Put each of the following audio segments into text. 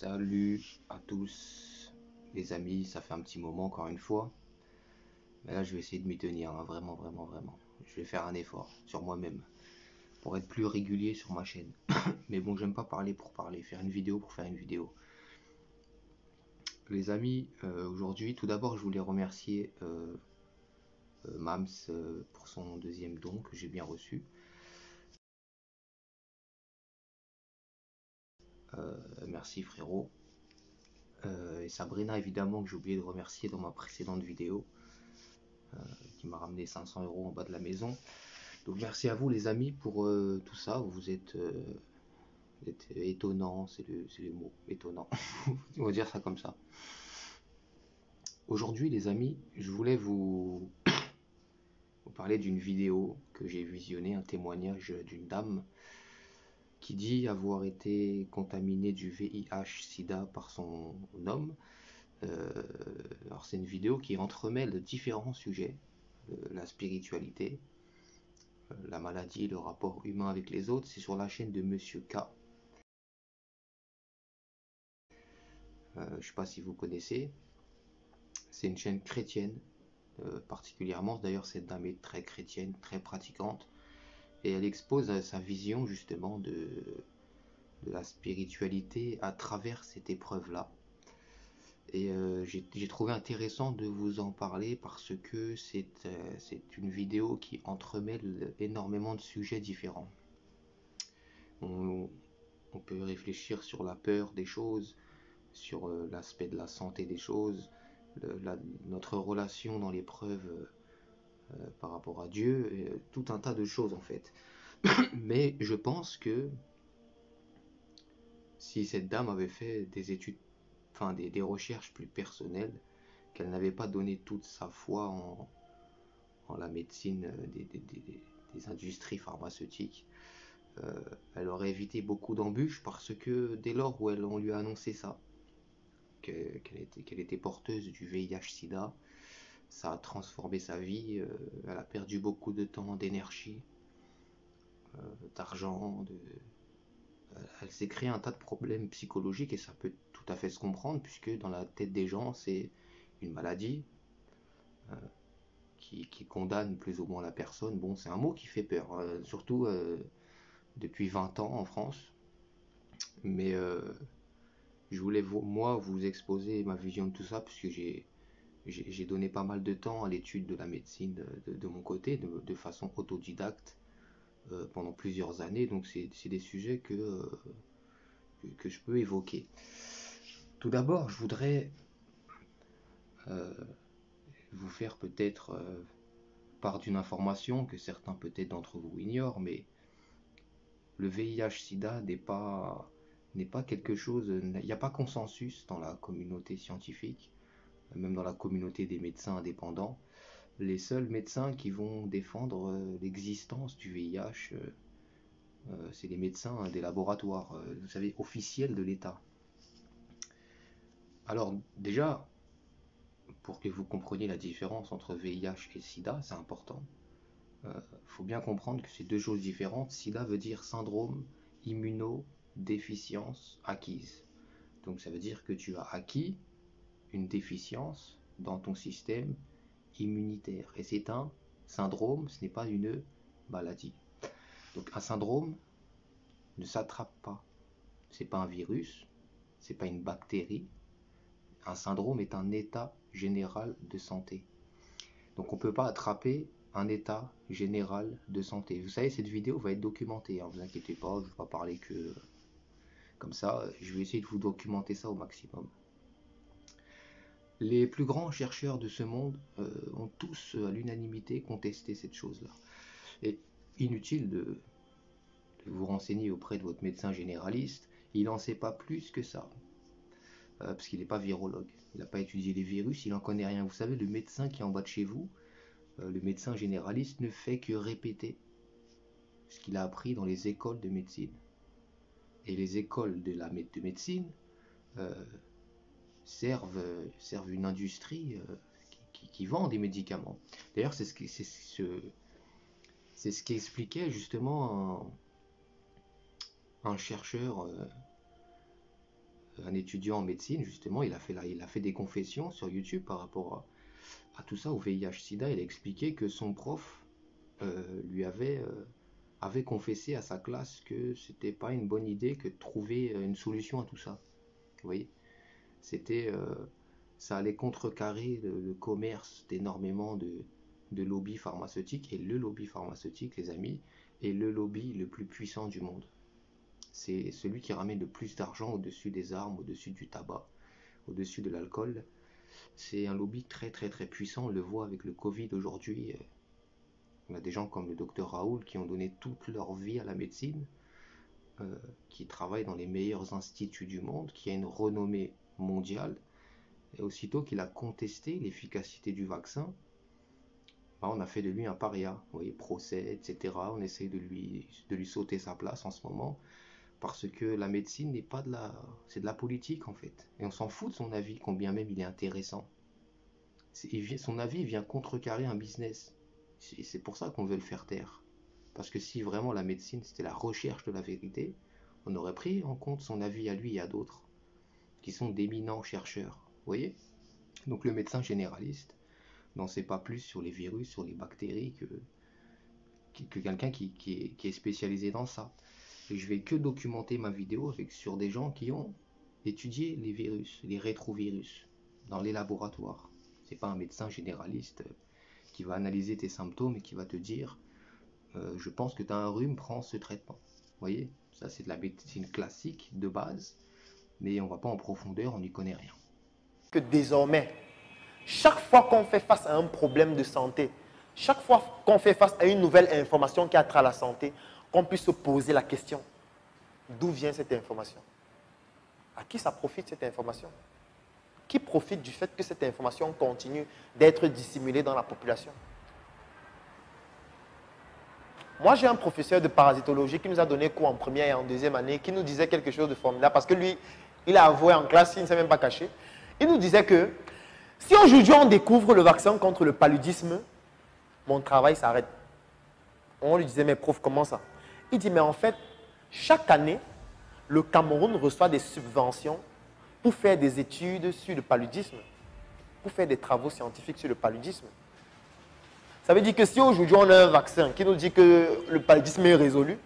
Salut à tous les amis, ça fait un petit moment encore une fois. Mais là je vais essayer de m'y tenir, hein, vraiment, vraiment, vraiment. Je vais faire un effort sur moi-même pour être plus régulier sur ma chaîne. Mais bon, j'aime pas parler pour parler, faire une vidéo pour faire une vidéo. Les amis, aujourd'hui, tout d'abord je voulais remercier Mams pour son deuxième don que j'ai bien reçu. Merci frérot. Et Sabrina évidemment que j'ai oublié de remercier dans ma précédente vidéo, qui m'a ramené 500 € en bas de la maison. Donc merci à vous les amis pour tout ça, vous êtes étonnants, c'est le mot, étonnant, on va dire ça comme ça. Aujourd'hui les amis, je voulais vous parler d'une vidéo que j'ai visionnée, un témoignage d'une dame qui dit avoir été contaminée du VIH-Sida par son homme. Alors c'est une vidéo qui entremêle différents sujets, la spiritualité, la maladie, le rapport humain avec les autres. C'est sur la chaîne de Monsieur K. Je sais pas si vous connaissez. C'est une chaîne chrétienne, particulièrement. D'ailleurs, cette dame est très chrétienne, très pratiquante. Et elle expose sa vision justement de la spiritualité à travers cette épreuve-là. Et j'ai trouvé intéressant de vous en parler parce que c'est une vidéo qui entremêle énormément de sujets différents. On peut réfléchir sur la peur des choses, sur l'aspect de la santé des choses, notre relation dans l'épreuve par rapport à Dieu, tout un tas de choses en fait. Mais je pense que si cette dame avait fait des études, enfin des recherches plus personnelles, qu'elle n'avait pas donné toute sa foi en la médecine des industries pharmaceutiques, elle aurait évité beaucoup d'embûches parce que dès lors où on lui a annoncé ça, qu'elle était porteuse du VIH-Sida, ça a transformé sa vie, elle a perdu beaucoup de temps, d'énergie, d'argent, elle s'est créé un tas de problèmes psychologiques et ça peut tout à fait se comprendre puisque dans la tête des gens c'est une maladie euh, qui condamne plus ou moins la personne. Bon, c'est un mot qui fait peur, surtout depuis 20 ans en France, mais je voulais moi vous exposer ma vision de tout ça puisque j'ai donné pas mal de temps à l'étude de la médecine de mon côté, de façon autodidacte, pendant plusieurs années, donc c'est des sujets que je peux évoquer. Tout d'abord, je voudrais euh, vous faire peut-être part d'une information que certains peut-être d'entre vous ignorent, mais le VIH-Sida n'est pas quelque chose, il n'y a pas consensus dans la communauté scientifique, même dans la communauté des médecins indépendants. Les seuls médecins qui vont défendre l'existence du VIH, c'est les médecins des laboratoires, vous savez, officiels de l'État. Alors déjà, pour que vous compreniez la différence entre VIH et SIDA, c'est important. Faut bien comprendre que c'est deux choses différentes. SIDA veut dire syndrome immunodéficience acquise. Donc ça veut dire que tu as acquis une déficience dans ton système immunitaire. Et c'est un syndrome, ce n'est pas une maladie. Donc un syndrome ne s'attrape pas. C'est pas un virus, c'est pas une bactérie. Un syndrome est un état général de santé. Donc on ne peut pas attraper un état général de santé. Vous savez, cette vidéo va être documentée, hein, vous inquiétez pas, je ne vais pas parler que comme ça, je vais essayer de vous documenter ça au maximum. Les plus grands chercheurs de ce monde ont tous à l'unanimité contesté cette chose-là. Et inutile de vous renseigner auprès de votre médecin généraliste, il n'en sait pas plus que ça. Parce qu'il n'est pas virologue, il n'a pas étudié les virus, il n'en connaît rien. Vous savez, le médecin qui est en bas de chez vous, le médecin généraliste ne fait que répéter ce qu'il a appris dans les écoles de médecine. Et les écoles de médecine euh, servent une industrie qui vend des médicaments. D'ailleurs, c'est ce qu'expliquait justement un chercheur un étudiant en médecine, justement, il a fait des confessions sur YouTube par rapport à tout ça, au VIH-Sida. Il a expliqué que son prof lui avait confessé à sa classe que c'était pas une bonne idée que de trouver une solution à tout ça. Vous voyez, c'était, ça allait contrecarrer le commerce d'énormément de lobbies pharmaceutiques, et le lobby pharmaceutique, les amis, est le lobby le plus puissant du monde. C'est celui qui ramène le plus d'argent au-dessus des armes, au-dessus du tabac, au-dessus de l'alcool. C'est un lobby très très très puissant, on le voit avec le Covid aujourd'hui. On a des gens comme le docteur Raoul qui ont donné toute leur vie à la médecine, qui travaillent dans les meilleurs instituts du monde, qui a une renommée mondiale. Et aussitôt qu'il a contesté l'efficacité du vaccin, on a fait de lui un paria. Vous voyez, procès, etc. On essaie de lui sauter sa place en ce moment, parce que la médecine n'est pas c'est de la politique en fait. Et on s'en fout de son avis, combien même il est intéressant. Son avis vient contrecarrer un business. C'est pour ça qu'on veut le faire taire. Parce que si vraiment la médecine c'était la recherche de la vérité, on aurait pris en compte son avis à lui et à d'autres, qui sont d'éminents chercheurs. Vous voyez? Donc le médecin généraliste n'en sait pas plus sur les virus, sur les bactéries que quelqu'un qui est spécialisé dans ça. Et je vais que documenter ma vidéo sur des gens qui ont étudié les virus, les rétrovirus, dans les laboratoires. C'est pas un médecin généraliste qui va analyser tes symptômes et qui va te dire je pense que tu as un rhume, prends ce traitement. Vous voyez, ça c'est de la médecine classique de base, mais on va pas en profondeur, on n'y connaît rien. Que désormais, chaque fois qu'on fait face à un problème de santé, chaque fois qu'on fait face à une nouvelle information qui a trait à la santé, qu'on puisse se poser la question, d'où vient cette information? À qui ça profite cette information? Qui profite du fait que cette information continue d'être dissimulée dans la population? Moi, j'ai un professeur de parasitologie qui nous a donné cours en première et en deuxième année, qui nous disait quelque chose de formidable, parce que lui, il a avoué en classe, il ne s'est même pas caché. Il nous disait que si aujourd'hui on découvre le vaccin contre le paludisme, mon travail s'arrête. On lui disait, mais prof, comment ça? Il dit, mais en fait, chaque année, le Cameroun reçoit des subventions pour faire des études sur le paludisme, pour faire des travaux scientifiques sur le paludisme. Ça veut dire que si aujourd'hui on a un vaccin qui nous dit que le paludisme est résolu,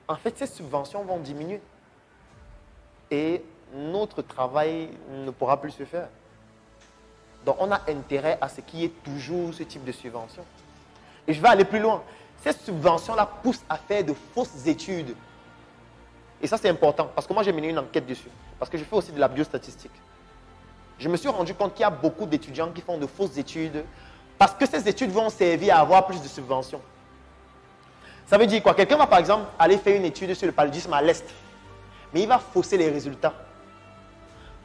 en fait, ces subventions vont diminuer. Et notre travail ne pourra plus se faire. Donc, on a intérêt à ce qu'il y ait toujours ce type de subvention. Et je vais aller plus loin. Ces subventions-là poussent à faire de fausses études. Et ça, c'est important, parce que moi, j'ai mené une enquête dessus. Parce que je fais aussi de la biostatistique. Je me suis rendu compte qu'il y a beaucoup d'étudiants qui font de fausses études, parce que ces études vont servir à avoir plus de subventions. Ça veut dire quoi? Quelqu'un va, par exemple, aller faire une étude sur le paludisme à l'Est, mais il va fausser les résultats.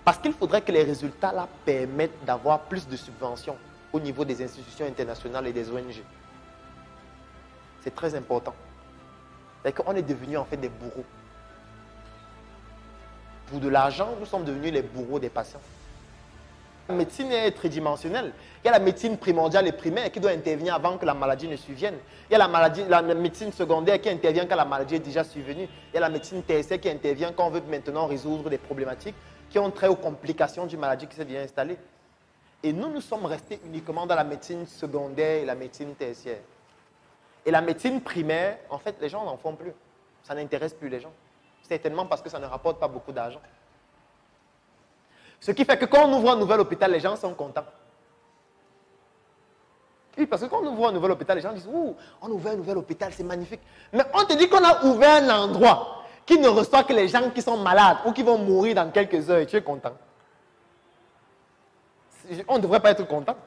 Parce qu'il faudrait que les résultats là permettent d'avoir plus de subventions au niveau des institutions internationales et des ONG. C'est très important. C'est qu'on est devenus en fait des bourreaux. Pour de l'argent, nous sommes devenus les bourreaux des patients. La médecine est tridimensionnelle. Il y a la médecine primordiale et primaire qui doit intervenir avant que la maladie ne survienne. Il y a la médecine secondaire qui intervient quand la maladie est déjà survenue. Il y a la médecine tertiaire qui intervient quand on veut maintenant résoudre des problématiques qui ont trait aux complications d'une maladie qui s'est bien installée. Et nous sommes restés uniquement dans la médecine secondaire et la médecine tertiaire. Et la médecine primaire, en fait, les gens n'en font plus. Ça n'intéresse plus les gens. Certainement parce que ça ne rapporte pas beaucoup d'argent. Ce qui fait que quand on ouvre un nouvel hôpital, les gens sont contents. Oui, parce que quand on ouvre un nouvel hôpital, les gens disent « Ouh, on a ouvert un nouvel hôpital, c'est magnifique. » Mais on te dit qu'on a ouvert un endroit qui ne reçoit que les gens qui sont malades ou qui vont mourir dans quelques heures et tu es content. On ne devrait pas être content.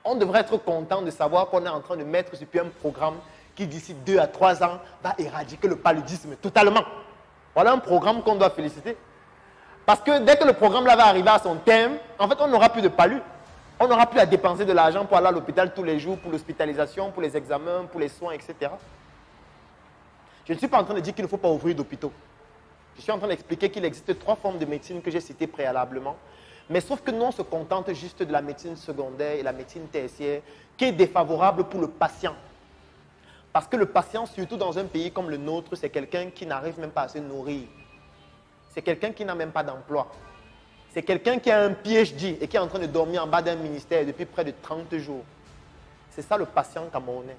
On devrait être content de savoir qu'on est en train de mettre sur pied un programme qui d'ici 2 à 3 ans va éradiquer le paludisme totalement. Voilà un programme qu'on doit féliciter. Parce que dès que le programme là va arriver à son terme, en fait on n'aura plus de palu. On n'aura plus à dépenser de l'argent pour aller à l'hôpital tous les jours, pour l'hospitalisation, pour les examens, pour les soins, etc. Je ne suis pas en train de dire qu'il ne faut pas ouvrir d'hôpitaux. Je suis en train d'expliquer qu'il existe 3 formes de médecine que j'ai citées préalablement. Mais sauf que nous, on se contente juste de la médecine secondaire et la médecine tertiaire qui est défavorable pour le patient. Parce que le patient, surtout dans un pays comme le nôtre, c'est quelqu'un qui n'arrive même pas à se nourrir. C'est quelqu'un qui n'a même pas d'emploi. C'est quelqu'un qui a un PhD et qui est en train de dormir en bas d'un ministère depuis près de 30 jours. C'est ça le patient camerounais.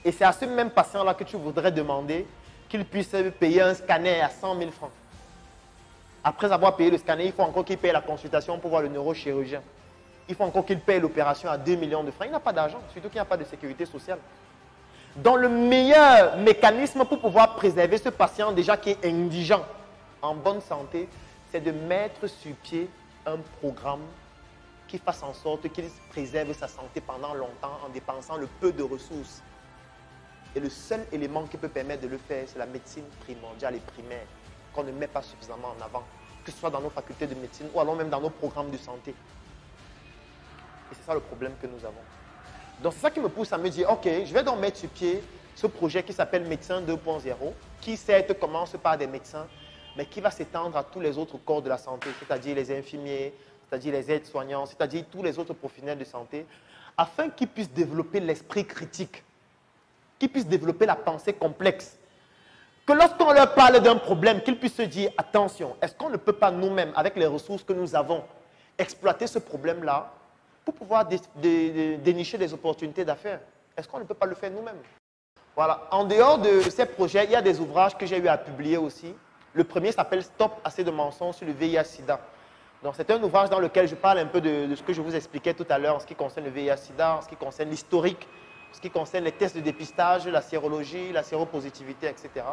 Et c'est à ce même patient-là que tu voudrais demander qu'il puisse payer un scanner à 100 000 francs. Après avoir payé le scanner, il faut encore qu'il paye la consultation pour voir le neurochirurgien. Il faut encore qu'il paye l'opération à 2 millions de francs. Il n'a pas d'argent, surtout qu'il n'y a pas de sécurité sociale. Donc le meilleur mécanisme pour pouvoir préserver ce patient déjà qui est indigent, en bonne santé, c'est de mettre sur pied un programme qui fasse en sorte qu'il préserve sa santé pendant longtemps en dépensant le peu de ressources. Et le seul élément qui peut permettre de le faire, c'est la médecine primordiale et primaire, qu'on ne met pas suffisamment en avant, que ce soit dans nos facultés de médecine ou alors même dans nos programmes de santé. Et c'est ça le problème que nous avons. Donc c'est ça qui me pousse à me dire, ok, je vais donc mettre sur pied ce projet qui s'appelle Médecin 2.0, qui certes commence par des médecins, mais qui va s'étendre à tous les autres corps de la santé, c'est-à-dire les infirmiers, c'est-à-dire les aides-soignants, c'est-à-dire tous les autres professionnels de santé, afin qu'ils puissent développer l'esprit critique, qu'ils puissent développer la pensée complexe. Que lorsqu'on leur parle d'un problème, qu'ils puissent se dire, attention, est-ce qu'on ne peut pas nous-mêmes, avec les ressources que nous avons, exploiter ce problème-là pour pouvoir dénicher des opportunités d'affaires? Est-ce qu'on ne peut pas le faire nous-mêmes? Voilà. En dehors de ces projets, il y a des ouvrages que j'ai eu à publier aussi. Le premier s'appelle Stop assez de mensonges sur le VIH-Sida. Donc, c'est un ouvrage dans lequel je parle un peu de ce que je vous expliquais tout à l'heure en ce qui concerne le VIH-Sida, en ce qui concerne l'historique, en ce qui concerne les tests de dépistage, la sérologie, la séropositivité, etc.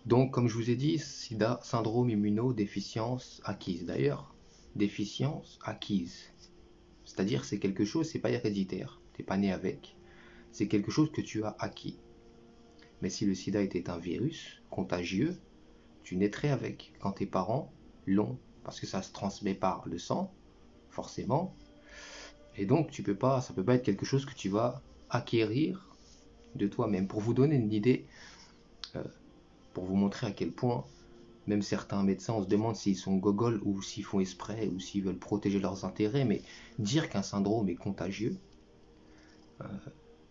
Donc, comme je vous ai dit, SIDA, syndrome immunodéficience acquise. D'ailleurs, déficience acquise. C'est-à-dire, c'est quelque chose, c'est pas héréditaire. Tu n'es pas né avec. C'est quelque chose que tu as acquis. Mais si le sida était un virus contagieux, tu naîtrais avec. Quand tes parents l'ont, parce que ça se transmet par le sang, forcément. Et donc, ça peut pas être quelque chose que tu vas acquérir de toi-même. Pour vous donner une idée, pour vous montrer à quel point, même certains médecins, on se demande s'ils sont gogoles ou s'ils font exprès ou s'ils veulent protéger leurs intérêts, mais dire qu'un syndrome est contagieux,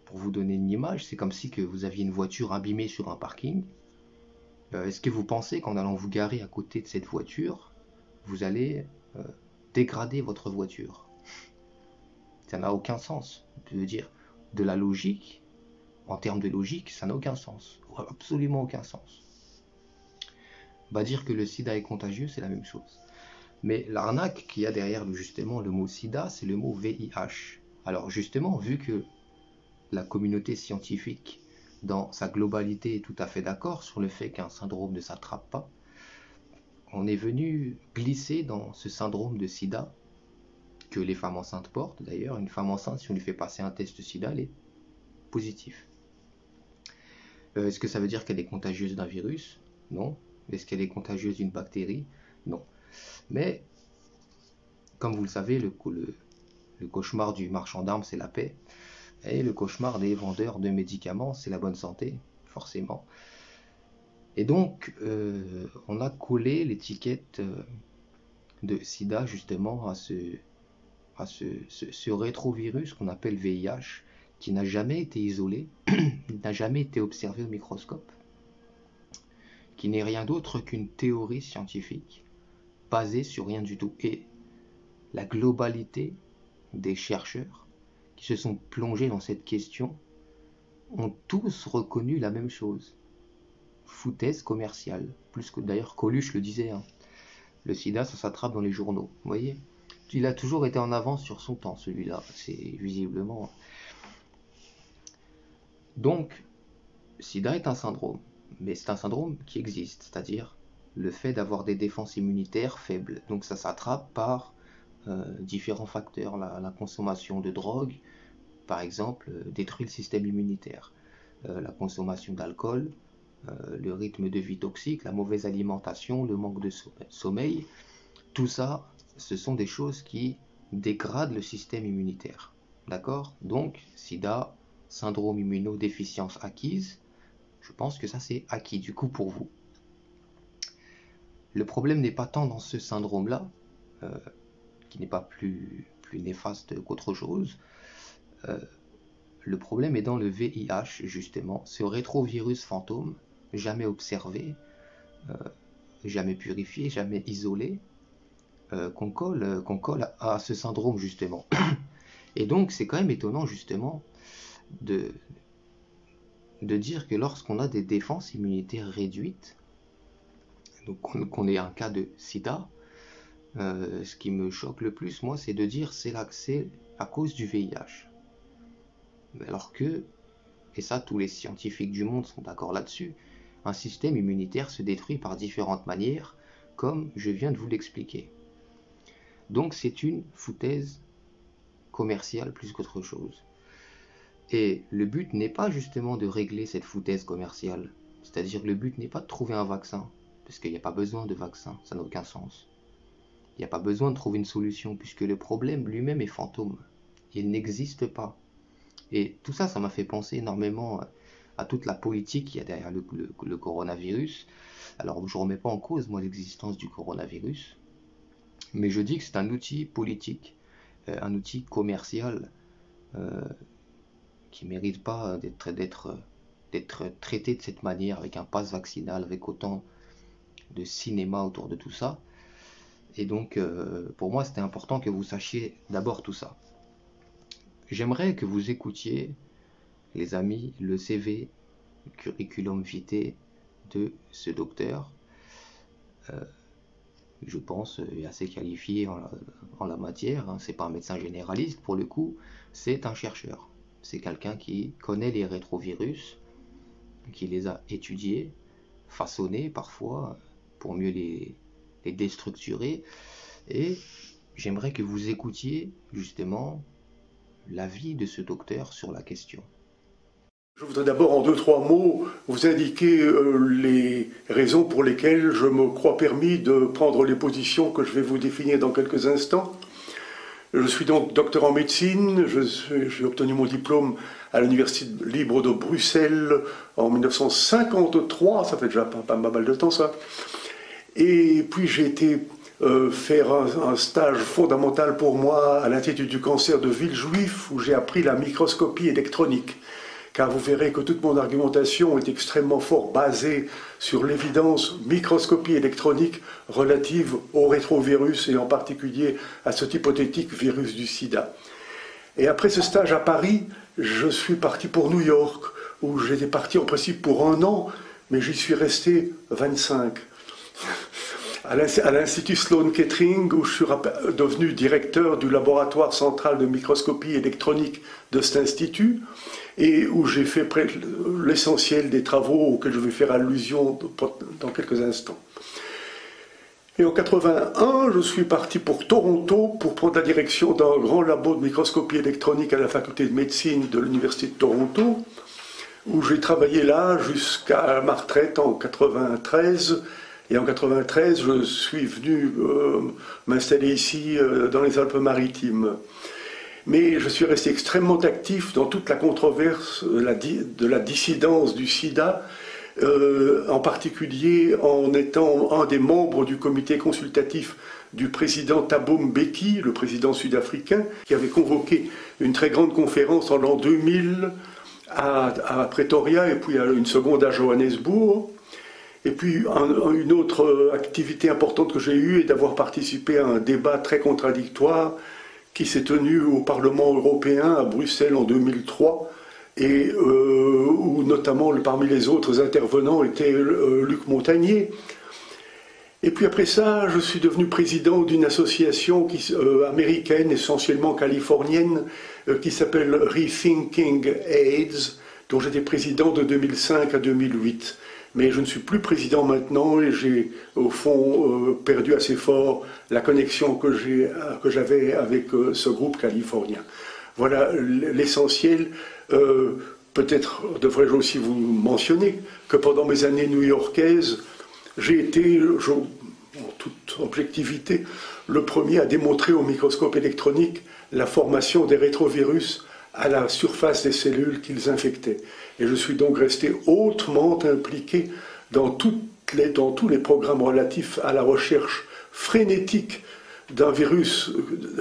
pour vous donner une image, c'est comme si que vous aviez une voiture abîmée sur un parking. Est-ce que vous pensez qu'en allant vous garer à côté de cette voiture, vous allez dégrader votre voiture? Ça n'a aucun sens. Je veux dire, de la logique, en termes de logique, ça n'a aucun sens. Absolument aucun sens. Dire que le sida est contagieux, c'est la même chose. Mais l'arnaque qu'il y a derrière justement le mot sida, c'est le mot VIH. Alors justement, vu que la communauté scientifique, dans sa globalité, est tout à fait d'accord sur le fait qu'un syndrome ne s'attrape pas, on est venu glisser dans ce syndrome de sida, que les femmes enceintes portent. D'ailleurs, une femme enceinte, si on lui fait passer un test sida, elle est positive. Est-ce que ça veut dire qu'elle est contagieuse d'un virus? Non. Est-ce qu'elle est contagieuse d'une bactérie? Non. Mais, comme vous le savez, le cauchemar du marchand d'armes, c'est la paix. Et le cauchemar des vendeurs de médicaments, c'est la bonne santé, forcément. Et donc, on a collé l'étiquette de sida, justement, à ce rétrovirus qu'on appelle VIH, qui n'a jamais été isolé, n'a jamais été observé au microscope, qui n'est rien d'autre qu'une théorie scientifique basée sur rien du tout. Et la globalité des chercheurs qui se sont plongés dans cette question ont tous reconnu la même chose. Foutaise commerciale. Plus que d'ailleurs Coluche le disait. Le sida, ça s'attrape dans les journaux. Vous voyez? Il a toujours été en avance sur son temps, celui-là. C'est visiblement... Donc, sida est un syndrome. Mais c'est un syndrome qui existe. C'est-à-dire le fait d'avoir des défenses immunitaires faibles. Donc ça s'attrape par différents facteurs. La consommation de drogue, par exemple, détruit le système immunitaire. La consommation d'alcool, le rythme de vie toxique, la mauvaise alimentation, le manque de sommeil, tout ça, ce sont des choses qui dégradent le système immunitaire. D'accord? Donc, sida, syndrome immunodéficience acquise, je pense que ça c'est acquis du coup pour vous. Le problème n'est pas tant dans ce syndrome-là, qui n'est pas plus néfaste qu'autre chose. Le problème est dans le VIH, justement, ce rétrovirus fantôme, jamais observé, jamais purifié, jamais isolé, qu'on colle à ce syndrome justement. Et donc c'est quand même étonnant justement de dire que lorsqu'on a des défenses immunitaires réduites, donc qu'on ait un cas de sida, ce qui me choque le plus, moi, c'est de dire c'est à cause du VIH. Alors que, et ça tous les scientifiques du monde sont d'accord là-dessus, un système immunitaire se détruit par différentes manières, comme je viens de vous l'expliquer. Donc c'est une foutaise commerciale plus qu'autre chose. Et le but n'est pas justement de régler cette foutaise commerciale. C'est-à-dire le but n'est pas de trouver un vaccin, parce qu'il n'y a pas besoin de vaccin, ça n'a aucun sens. Il n'y a pas besoin de trouver une solution, puisque le problème lui-même est fantôme. Il n'existe pas. Et tout ça, ça m'a fait penser énormément à toute la politique qu'il y a derrière le coronavirus. Alors je ne remets pas en cause, moi, l'existence du coronavirus, mais je dis que c'est un outil politique, un outil commercial, qui ne mérite pas d'être traité de cette manière, avec un pass vaccinal, avec autant de cinéma autour de tout ça. Et donc, pour moi, c'était important que vous sachiez d'abord tout ça. J'aimerais que vous écoutiez, les amis, le CV, le curriculum vitae de ce docteur. Je pense assez qualifié en la matière. C'est pas un médecin généraliste pour le coup, c'est un chercheur. C'est quelqu'un qui connaît les rétrovirus, qui les a étudiés, façonnés parfois, pour mieux les déstructurer. Et j'aimerais que vous écoutiez justement l'avis de ce docteur sur la question. Je voudrais d'abord, en 2-3 mots, vous indiquer les raisons pour lesquelles je me crois permis de prendre les positions que je vais vous définir dans quelques instants. Je suis donc docteur en médecine, j'ai obtenu mon diplôme à l'Université libre de Bruxelles en 1953, ça fait déjà pas mal de temps ça. Et puis j'ai été faire un stage fondamental pour moi à l'Institut du cancer de Villejuif, où j'ai appris la microscopie électronique. Car vous verrez que toute mon argumentation est extrêmement fort basée sur l'évidence microscopie électronique relative au rétrovirus et en particulier à cet hypothétique virus du sida. Et après ce stage à Paris, je suis parti pour New York, où j'étais parti en principe pour 1 an, mais j'y suis resté 25. À l'Institut Sloan Kettering, où je suis devenu directeur du laboratoire central de microscopie électronique de cet institut, et où j'ai fait l'essentiel des travaux auxquels je vais faire allusion dans quelques instants. Et en 81, je suis parti pour Toronto pour prendre la direction d'un grand labo de microscopie électronique à la faculté de médecine de l'Université de Toronto, où j'ai travaillé là jusqu'à ma retraite en 93. Et en 93, je suis venu m'installer ici dans les Alpes-Maritimes. Mais je suis resté extrêmement actif dans toute la controverse de la dissidence du sida, en particulier en étant un des membres du comité consultatif du président Thabo Mbeki, le président sud-africain, qui avait convoqué une très grande conférence en l'an 2000 à Pretoria et puis une seconde à Johannesburg. Et puis une autre activité importante que j'ai eue est d'avoir participé à un débat très contradictoire qui s'est tenu au Parlement européen à Bruxelles en 2003 et où notamment parmi les autres intervenants était Luc Montagnier. Et puis après ça, je suis devenu président d'une association américaine, essentiellement californienne, qui s'appelle Rethinking AIDS, dont j'étais président de 2005 à 2008. Mais je ne suis plus président maintenant et j'ai au fond perdu assez fort la connexion que j'avais avec ce groupe californien. Voilà l'essentiel. Peut-être devrais-je aussi vous mentionner que pendant mes années new-yorkaises, j'ai été, en toute objectivité, le premier à démontrer au microscope électronique la formation des rétrovirus à la surface des cellules qu'ils infectaient. Et je suis donc resté hautement impliqué dans tous les programmes relatifs à la recherche frénétique d'un virus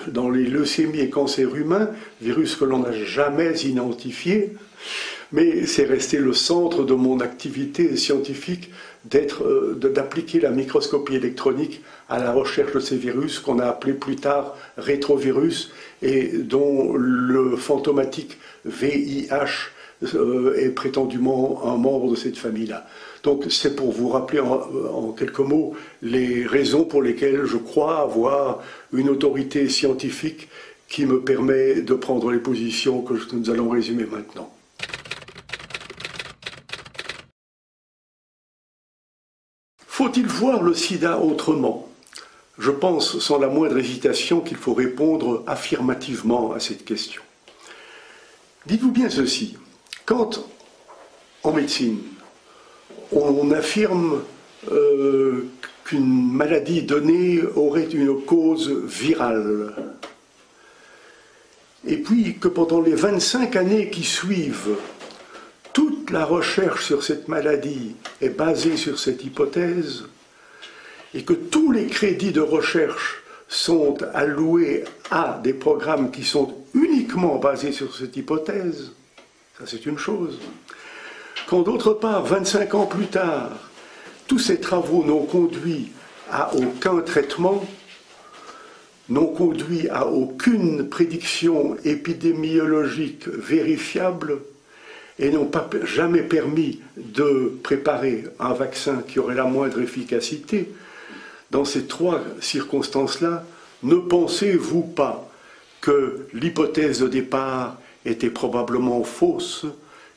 dans les leucémies et cancers humains, virus que l'on n'a jamais identifié, mais c'est resté le centre de mon activité scientifique d'appliquer la microscopie électronique à la recherche de ces virus qu'on a appelés plus tard rétrovirus et dont le fantomatique VIH est prétendument un membre de cette famille-là. Donc c'est pour vous rappeler en quelques mots les raisons pour lesquelles je crois avoir une autorité scientifique qui me permet de prendre les positions que nous allons résumer maintenant. Faut-il voir le sida autrement? Je pense sans la moindre hésitation qu'il faut répondre affirmativement à cette question. Dites-vous bien ceci, quand en médecine on affirme qu'une maladie donnée aurait une cause virale, et puis que pendant les 25 années qui suivent, toute la recherche sur cette maladie est basée sur cette hypothèse, et que tous les crédits de recherche sont alloués à des programmes qui sont uniquement basés sur cette hypothèse, ça c'est une chose. Quand d'autre part, 25 ans plus tard, tous ces travaux n'ont conduit à aucun traitement, n'ont conduit à aucune prédiction épidémiologique vérifiable et n'ont jamais permis de préparer un vaccin qui aurait la moindre efficacité, dans ces trois circonstances-là, ne pensez-vous pas que l'hypothèse de départ était probablement fausse?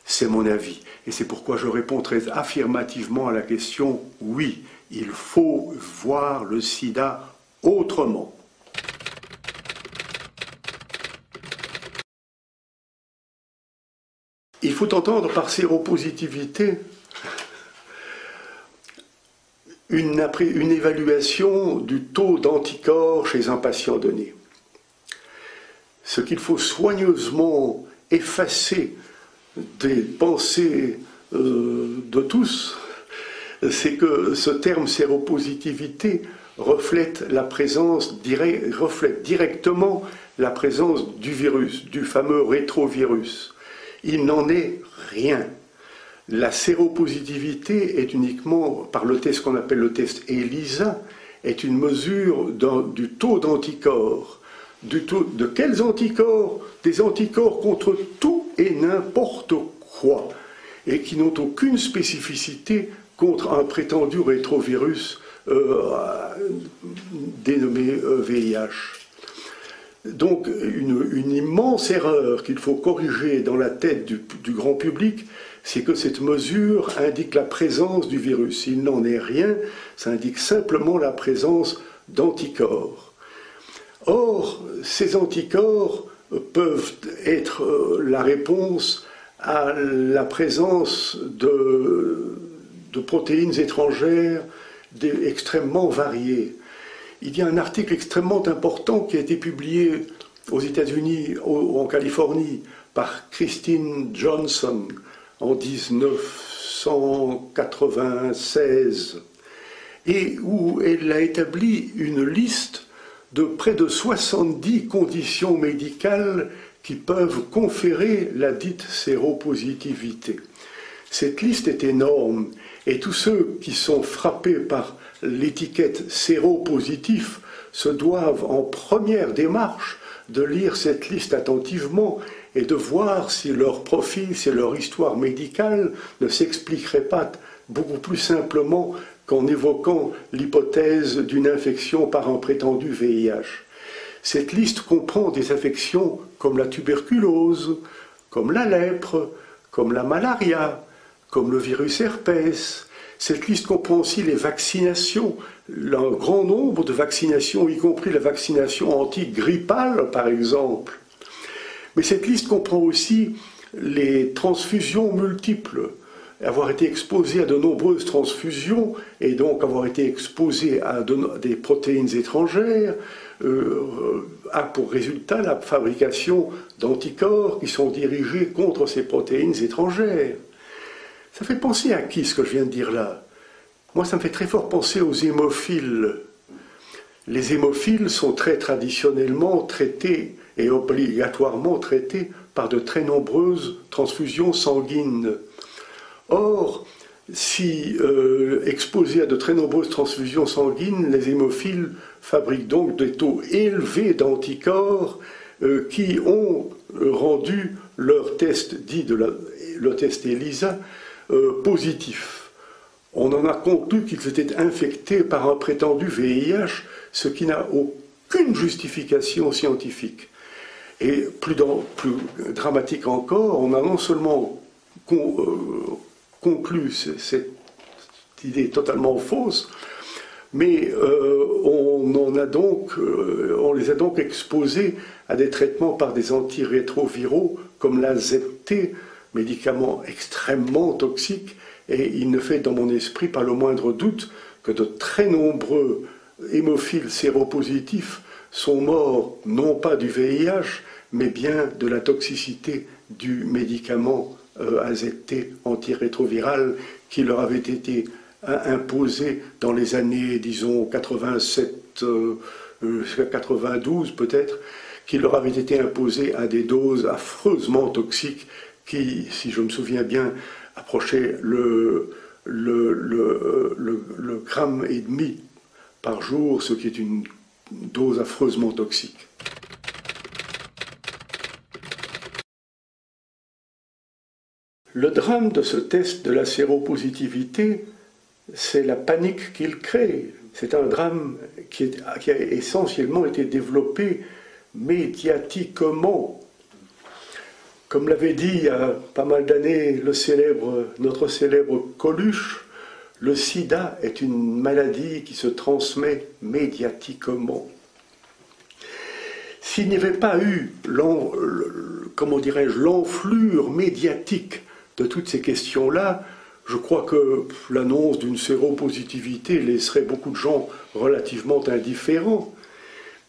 C'est mon avis. Et c'est pourquoi je réponds très affirmativement à la question « oui, il faut voir le sida autrement ». Il faut entendre par séropositivité une évaluation du taux d'anticorps chez un patient donné. Ce qu'il faut soigneusement effacer des pensées de tous, c'est que ce terme séropositivité reflète directement la présence du virus, du fameux rétrovirus. Il n'en est rien. La séropositivité est uniquement, par le test qu'on appelle le test ELISA, est une mesure du taux d'anticorps. De quels anticorps? Des anticorps contre tout et n'importe quoi, et qui n'ont aucune spécificité contre un prétendu rétrovirus dénommé VIH. Donc une immense erreur qu'il faut corriger dans la tête du grand public, c'est que cette mesure indique la présence du virus. Il n'en est rien, ça indique simplement la présence d'anticorps. Or, ces anticorps peuvent être la réponse à la présence de protéines étrangères extrêmement variées. Il y a un article extrêmement important qui a été publié aux États-Unis, en Californie, par Christine Johnson en 1996, et où elle a établi une liste de près de 70 conditions médicales qui peuvent conférer la dite séropositivité. Cette liste est énorme, et tous ceux qui sont frappés par l'étiquette séropositif se doivent en première démarche de lire cette liste attentivement et de voir si leur profil, si leur histoire médicale ne s'expliquerait pas beaucoup plus simplement qu'en évoquant l'hypothèse d'une infection par un prétendu VIH. Cette liste comprend des affections comme la tuberculose, comme la lèpre, comme la malaria, comme le virus herpès. Cette liste comprend aussi les vaccinations, un grand nombre de vaccinations, y compris la vaccination antigrippale par exemple. Mais cette liste comprend aussi les transfusions multiples, avoir été exposé à de nombreuses transfusions et donc avoir été exposé à des protéines étrangères a pour résultat la fabrication d'anticorps qui sont dirigés contre ces protéines étrangères. Ça fait penser à qui ce que je viens de dire là? Moi, ça me fait très fort penser aux hémophiles. Les hémophiles sont très traditionnellement traités et obligatoirement traités par de très nombreuses transfusions sanguines. Or, si exposés à de très nombreuses transfusions sanguines, les hémophiles fabriquent donc des taux élevés d'anticorps qui ont rendu leur test dit le test ELISA positif. On en a conclu qu'ils étaient infectés par un prétendu VIH, ce qui n'a aucune justification scientifique. Et plus dramatique encore, on a non seulement conclu cette idée totalement fausse, mais on les a donc exposés à des traitements par des antirétroviraux comme l'AZT, médicament extrêmement toxique, et il ne fait dans mon esprit pas le moindre doute que de très nombreux hémophiles séropositifs sont morts non pas du VIH, mais bien de la toxicité du médicament AZT antirétroviral qui leur avait été imposé dans les années, disons, 87 jusqu'à 92 peut-être, qui leur avait été imposé à des doses affreusement toxiques qui, si je me souviens bien, approchaient le gramme et demi par jour, ce qui est une dose affreusement toxique. Le drame de ce test de la séropositivité, c'est la panique qu'il crée. C'est un drame qui a essentiellement été développé médiatiquement. Comme l'avait dit il y a pas mal d'années notre célèbre Coluche, le sida est une maladie qui se transmet médiatiquement. S'il n'y avait pas eu l'enflure médiatique de toutes ces questions-là, je crois que l'annonce d'une séropositivité laisserait beaucoup de gens relativement indifférents.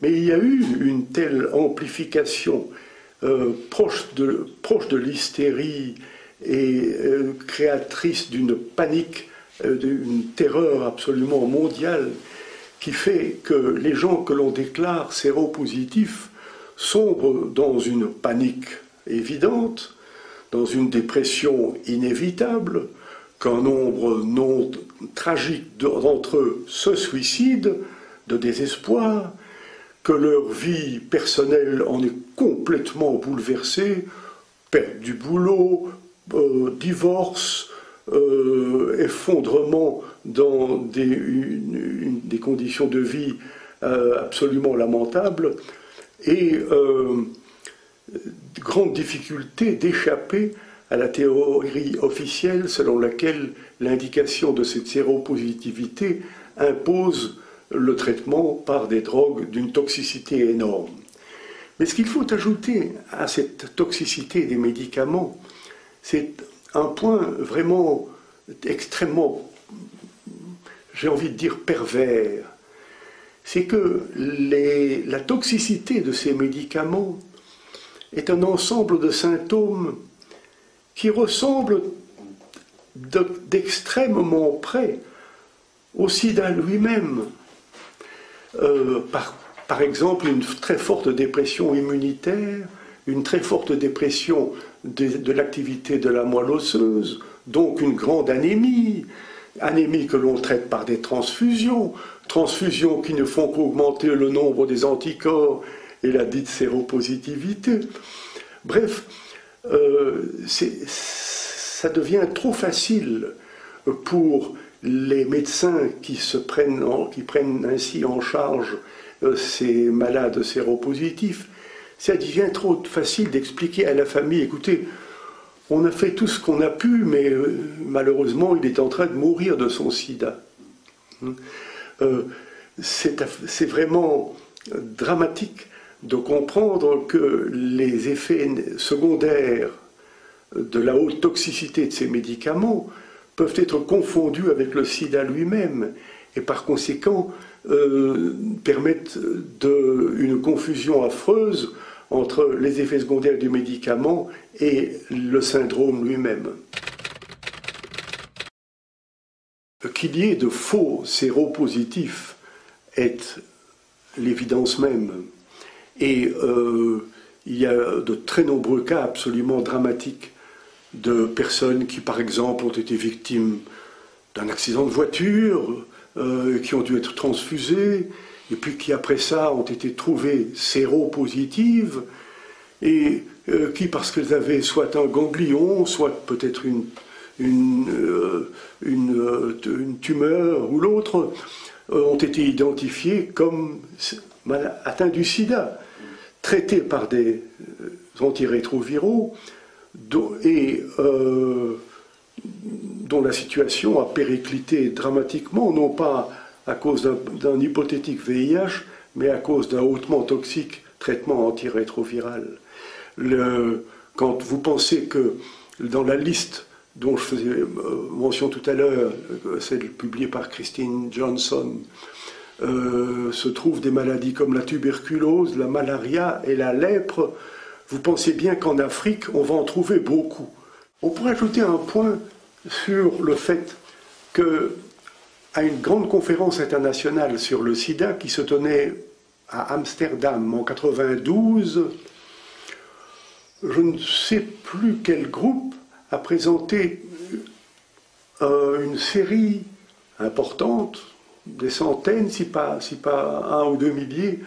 Mais il y a eu une telle amplification proche de l'hystérie et créatrice d'une panique, d'une terreur absolument mondiale, qui fait que les gens que l'on déclare séropositifs sombrent dans une panique évidente, dans une dépression inévitable, qu'un nombre non tragique d'entre eux se suicident de désespoir, que leur vie personnelle en est complètement bouleversée, perte du boulot, divorce, effondrement dans des conditions de vie absolument lamentables, et grande difficulté d'échapper à la théorie officielle selon laquelle l'indication de cette séropositivité impose le traitement par des drogues d'une toxicité énorme. Mais ce qu'il faut ajouter à cette toxicité des médicaments, c'est un point vraiment extrêmement, j'ai envie de dire pervers. C'est que la toxicité de ces médicaments est un ensemble de symptômes qui ressemblent d'extrêmement près au sida lui-même. Par exemple, une très forte dépression immunitaire, une très forte dépression de l'activité de la moelle osseuse, donc une grande anémie que l'on traite par des transfusions qui ne font qu'augmenter le nombre des anticorps et la dite séropositivité. Bref, ça devient trop facile pour les médecins qui prennent ainsi en charge ces malades séropositifs. Ça devient trop facile d'expliquer à la famille, écoutez, on a fait tout ce qu'on a pu, mais malheureusement, il est en train de mourir de son sida. C'est vraiment dramatique de comprendre que les effets secondaires de la haute toxicité de ces médicaments peuvent être confondus avec le sida lui-même et par conséquent permettent une confusion affreuse entre les effets secondaires du médicament et le syndrome lui-même. Qu'il y ait de faux séropositifs est l'évidence même. Et il y a de très nombreux cas absolument dramatiques de personnes qui, par exemple, ont été victimes d'un accident de voiture, qui ont dû être transfusées, et puis qui, après ça, ont été trouvées séropositives, et qui, parce qu'elles avaient soit un ganglion, soit peut-être une tumeur ou l'autre, ont été identifiées comme atteintes du sida, traitées par des antirétroviraux, dont la situation a périclité dramatiquement, non pas à cause d'un hypothétique VIH, mais à cause d'un hautement toxique traitement antirétroviral. Quand vous pensez que dans la liste dont je faisais mention tout à l'heure, celle publiée par Christine Johnson, se trouvent des maladies comme la tuberculose, la malaria et la lèpre, vous pensez bien qu'en Afrique, on va en trouver beaucoup. On pourrait ajouter un point sur le fait qu'à une grande conférence internationale sur le sida qui se tenait à Amsterdam en 92, je ne sais plus quel groupe a présenté une série importante, des centaines, si pas 1 ou 2 milliers,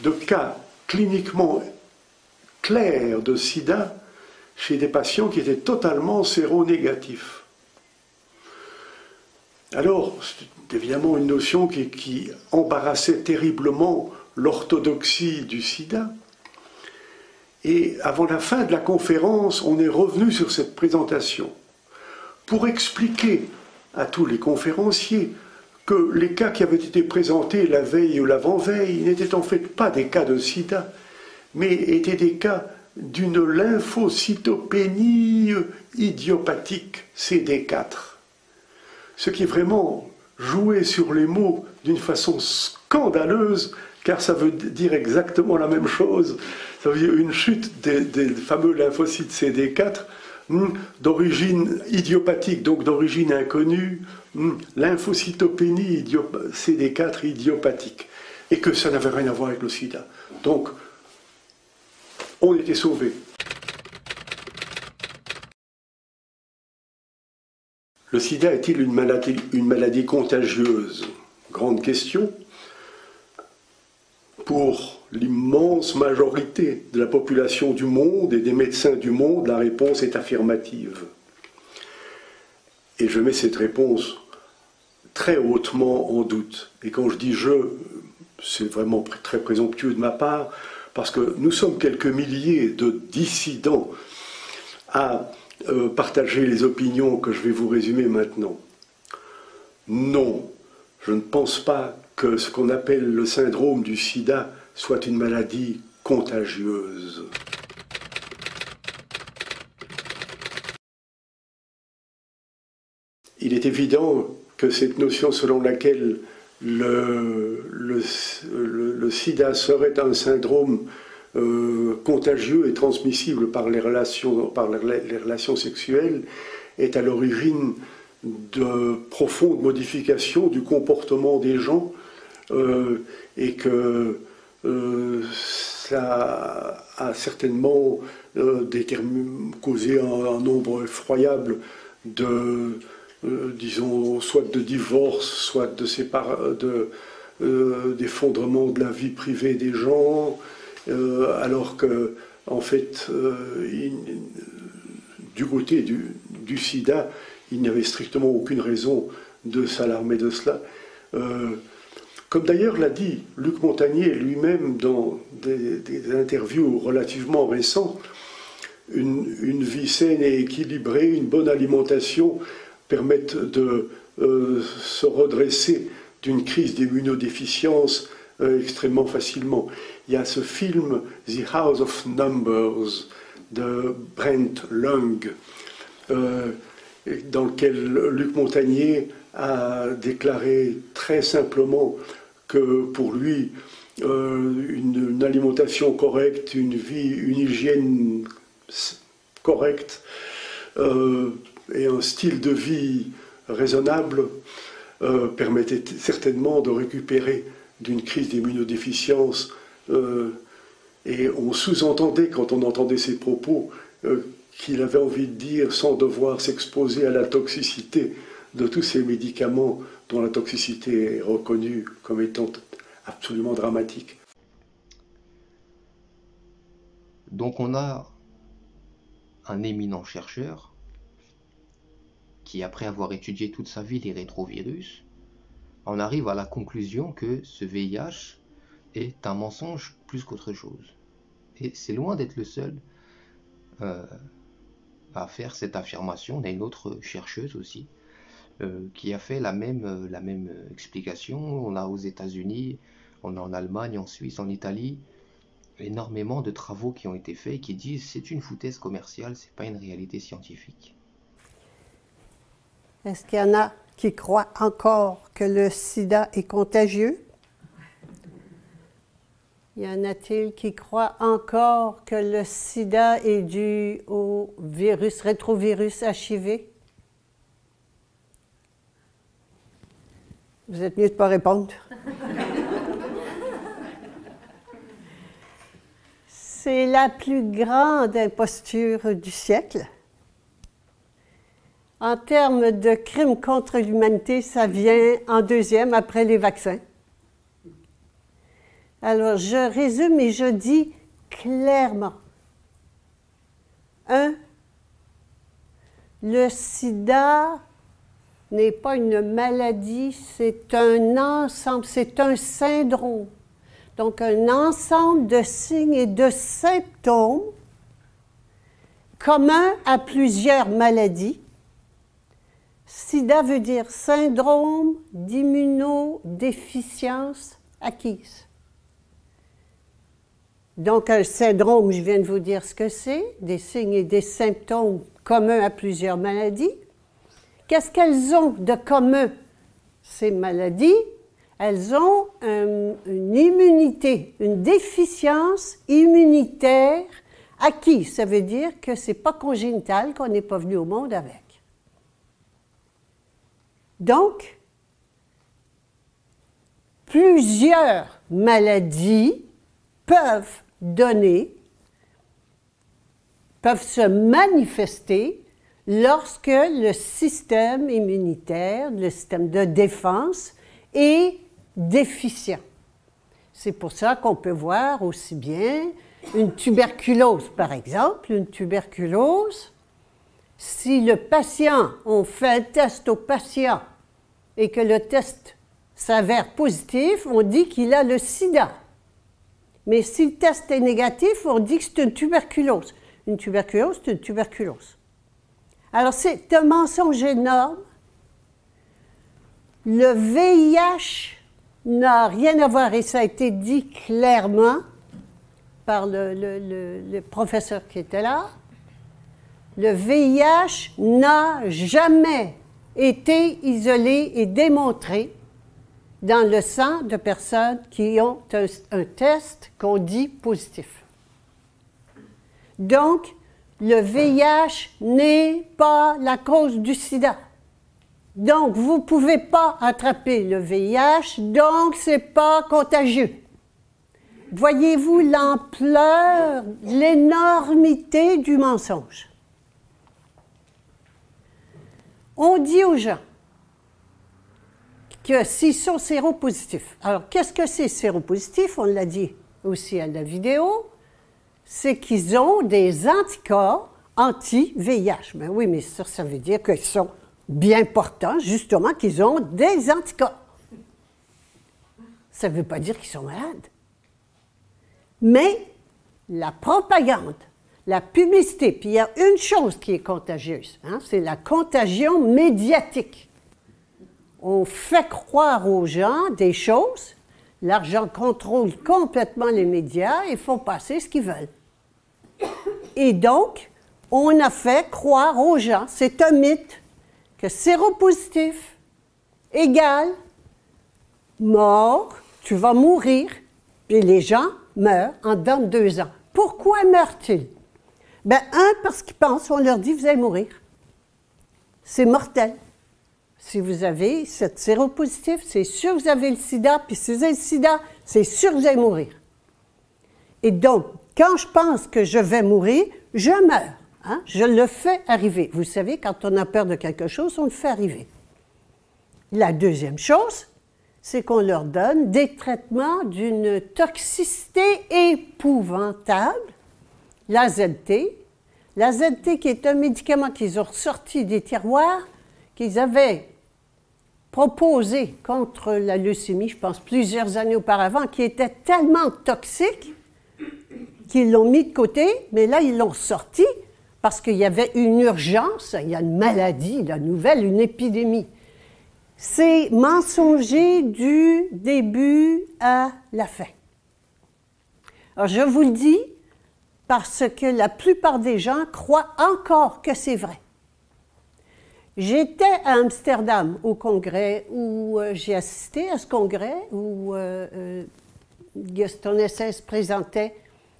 de cas cliniquement clairs de sida chez des patients qui étaient totalement séronégatifs. Alors, c'est évidemment une notion qui embarrassait terriblement l'orthodoxie du sida. Et avant la fin de la conférence, on est revenu sur cette présentation pour expliquer à tous les conférenciers que les cas qui avaient été présentés la veille ou l'avant-veille n'étaient en fait pas des cas de sida, mais étaient des cas d'une lymphocytopénie idiopathique CD4. Ce qui est vraiment joué sur les mots d'une façon scandaleuse, car ça veut dire exactement la même chose. Ça veut dire une chute des fameux lymphocytes CD4 d'origine idiopathique, donc d'origine inconnue, lymphocytopénie CD4 idiopathique, et que ça n'avait rien à voir avec le sida. Donc, on était sauvés. Le sida est-il une maladie contagieuse? Grande question. Pour l'immense majorité de la population du monde et des médecins du monde, la réponse est affirmative. Et je mets cette réponse très hautement en doute. Et quand je dis « je », c'est vraiment très présomptueux de ma part, parce que nous sommes quelques milliers de dissidents à partager les opinions que je vais vous résumer maintenant. Non, je ne pense pas que ce qu'on appelle le syndrome du sida soit une maladie contagieuse. Il est évident que cette notion selon laquelle le sida serait un syndrome contagieux et transmissible par les relations sexuelles est à l'origine de profondes modifications du comportement des gens et que ça a certainement causé un nombre effroyable disons, soit de divorce, soit d'effondrement de la vie privée des gens, alors que, en fait, du côté du sida, il n'y avait strictement aucune raison de s'alarmer de cela. Comme d'ailleurs l'a dit Luc Montagnier lui-même dans des interviews relativement récentes, une vie saine et équilibrée, une bonne alimentation permettent de se redresser d'une crise d'immunodéficience extrêmement facilement. Il y a ce film The House of Numbers de Brent Lung, dans lequel Luc Montagnier a déclaré très simplement que pour lui, une alimentation correcte, une hygiène correcte et un style de vie raisonnable permettaient certainement de récupérer d'une crise d'immunodéficience Et on sous-entendait, quand on entendait ses propos, qu'il avait envie de dire, sans devoir s'exposer à la toxicité de tous ces médicaments dont la toxicité est reconnue comme étant absolument dramatique. Donc on a un éminent chercheur qui, après avoir étudié toute sa vie les rétrovirus, en arrive à la conclusion que ce VIH est un mensonge plus qu'autre chose. Et c'est loin d'être le seul à faire cette affirmation. On a une autre chercheuse aussi qui a fait la même explication. On a aux États-Unis, on a en Allemagne, en Suisse, en Italie, énormément de travaux qui ont été faits et qui disent c'est une foutaise commerciale, c'est pas une réalité scientifique. Est-ce qu'il y en a qui croient encore que le sida est contagieux? Y en a-t-il qui croient encore que le sida est dû au virus, rétrovirus HIV? Vous êtes mieux de ne pas répondre. C'est la plus grande imposture du siècle. En termes de crimes contre l'humanité, ça vient en deuxième après les vaccins. Alors, je résume et je dis clairement. 1. Le sida n'est pas une maladie, c'est un ensemble, c'est un syndrome. Donc, un ensemble de signes et de symptômes communs à plusieurs maladies. SIDA veut dire syndrome d'immunodéficience acquise. Donc, un syndrome, je viens de vous dire ce que c'est, des signes et des symptômes communs à plusieurs maladies. Qu'est-ce qu'elles ont de commun, ces maladies? Elles ont une immunité, une déficience immunitaire acquise. Ça veut dire que ce n'est pas congénital, qu'on n'est pas venu au monde avec. Donc, plusieurs maladies peuvent se manifester lorsque le système immunitaire, le système de défense est déficient. C'est pour ça qu'on peut voir aussi bien une tuberculose, par exemple. Une tuberculose, si le patient, on fait un test au patient et que le test s'avère positif, on dit qu'il a le sida. Mais si le test est négatif, on dit que c'est une tuberculose. Une tuberculose, c'est une tuberculose. Alors, c'est un mensonge énorme. Le VIH n'a rien à voir, et ça a été dit clairement par le professeur qui était là. Le VIH n'a jamais été isolé et démontré dans le sang de personnes qui ont un test qu'on dit positif. Donc, le VIH n'est pas la cause du sida. Donc, vous ne pouvez pas attraper le VIH, donc ce n'est pas contagieux. Voyez-vous l'ampleur, l'énormité du mensonge? On dit aux gens que s'ils sont séropositifs. Alors, qu'est-ce que c'est séropositif? On l'a dit aussi à la vidéo. C'est qu'ils ont des anticorps anti-VIH. Ben oui, mais ça veut dire qu'ils sont bien portants, justement, qu'ils ont des anticorps. Ça ne veut pas dire qu'ils sont malades. Mais la propagande, la publicité, puis il y a une chose qui est contagieuse, hein, c'est la contagion médiatique. On fait croire aux gens des choses, l'argent contrôle complètement les médias et font passer ce qu'ils veulent. Et donc, on a fait croire aux gens, c'est un mythe, que séropositif égale mort, tu vas mourir, et les gens meurent en dedans de 2 ans. Pourquoi meurent-ils? Ben, parce qu'ils pensent, on leur dit, vous allez mourir. C'est mortel. Si vous avez cette séropositif, c'est sûr que vous avez le sida, puis si vous avez le sida, c'est sûr que vous allez mourir. Et donc, quand je pense que je vais mourir, je meurs. Hein? Je le fais arriver. Vous savez, quand on a peur de quelque chose, on le fait arriver. La deuxième chose, c'est qu'on leur donne des traitements d'une toxicité épouvantable, l'AZT. L'AZT qui est un médicament qu'ils ont ressorti des tiroirs, qu'ils avaient proposé contre la leucémie, je pense plusieurs années auparavant, qui était tellement toxique qu'ils l'ont mis de côté, mais là, ils l'ont sorti parce qu'il y avait une urgence, il y a une maladie, la nouvelle, une épidémie. C'est mensonger du début à la fin. Alors, je vous le dis parce que la plupart des gens croient encore que c'est vrai. J'étais à Amsterdam au congrès où j'ai assisté à ce congrès où Gaston Essens présentait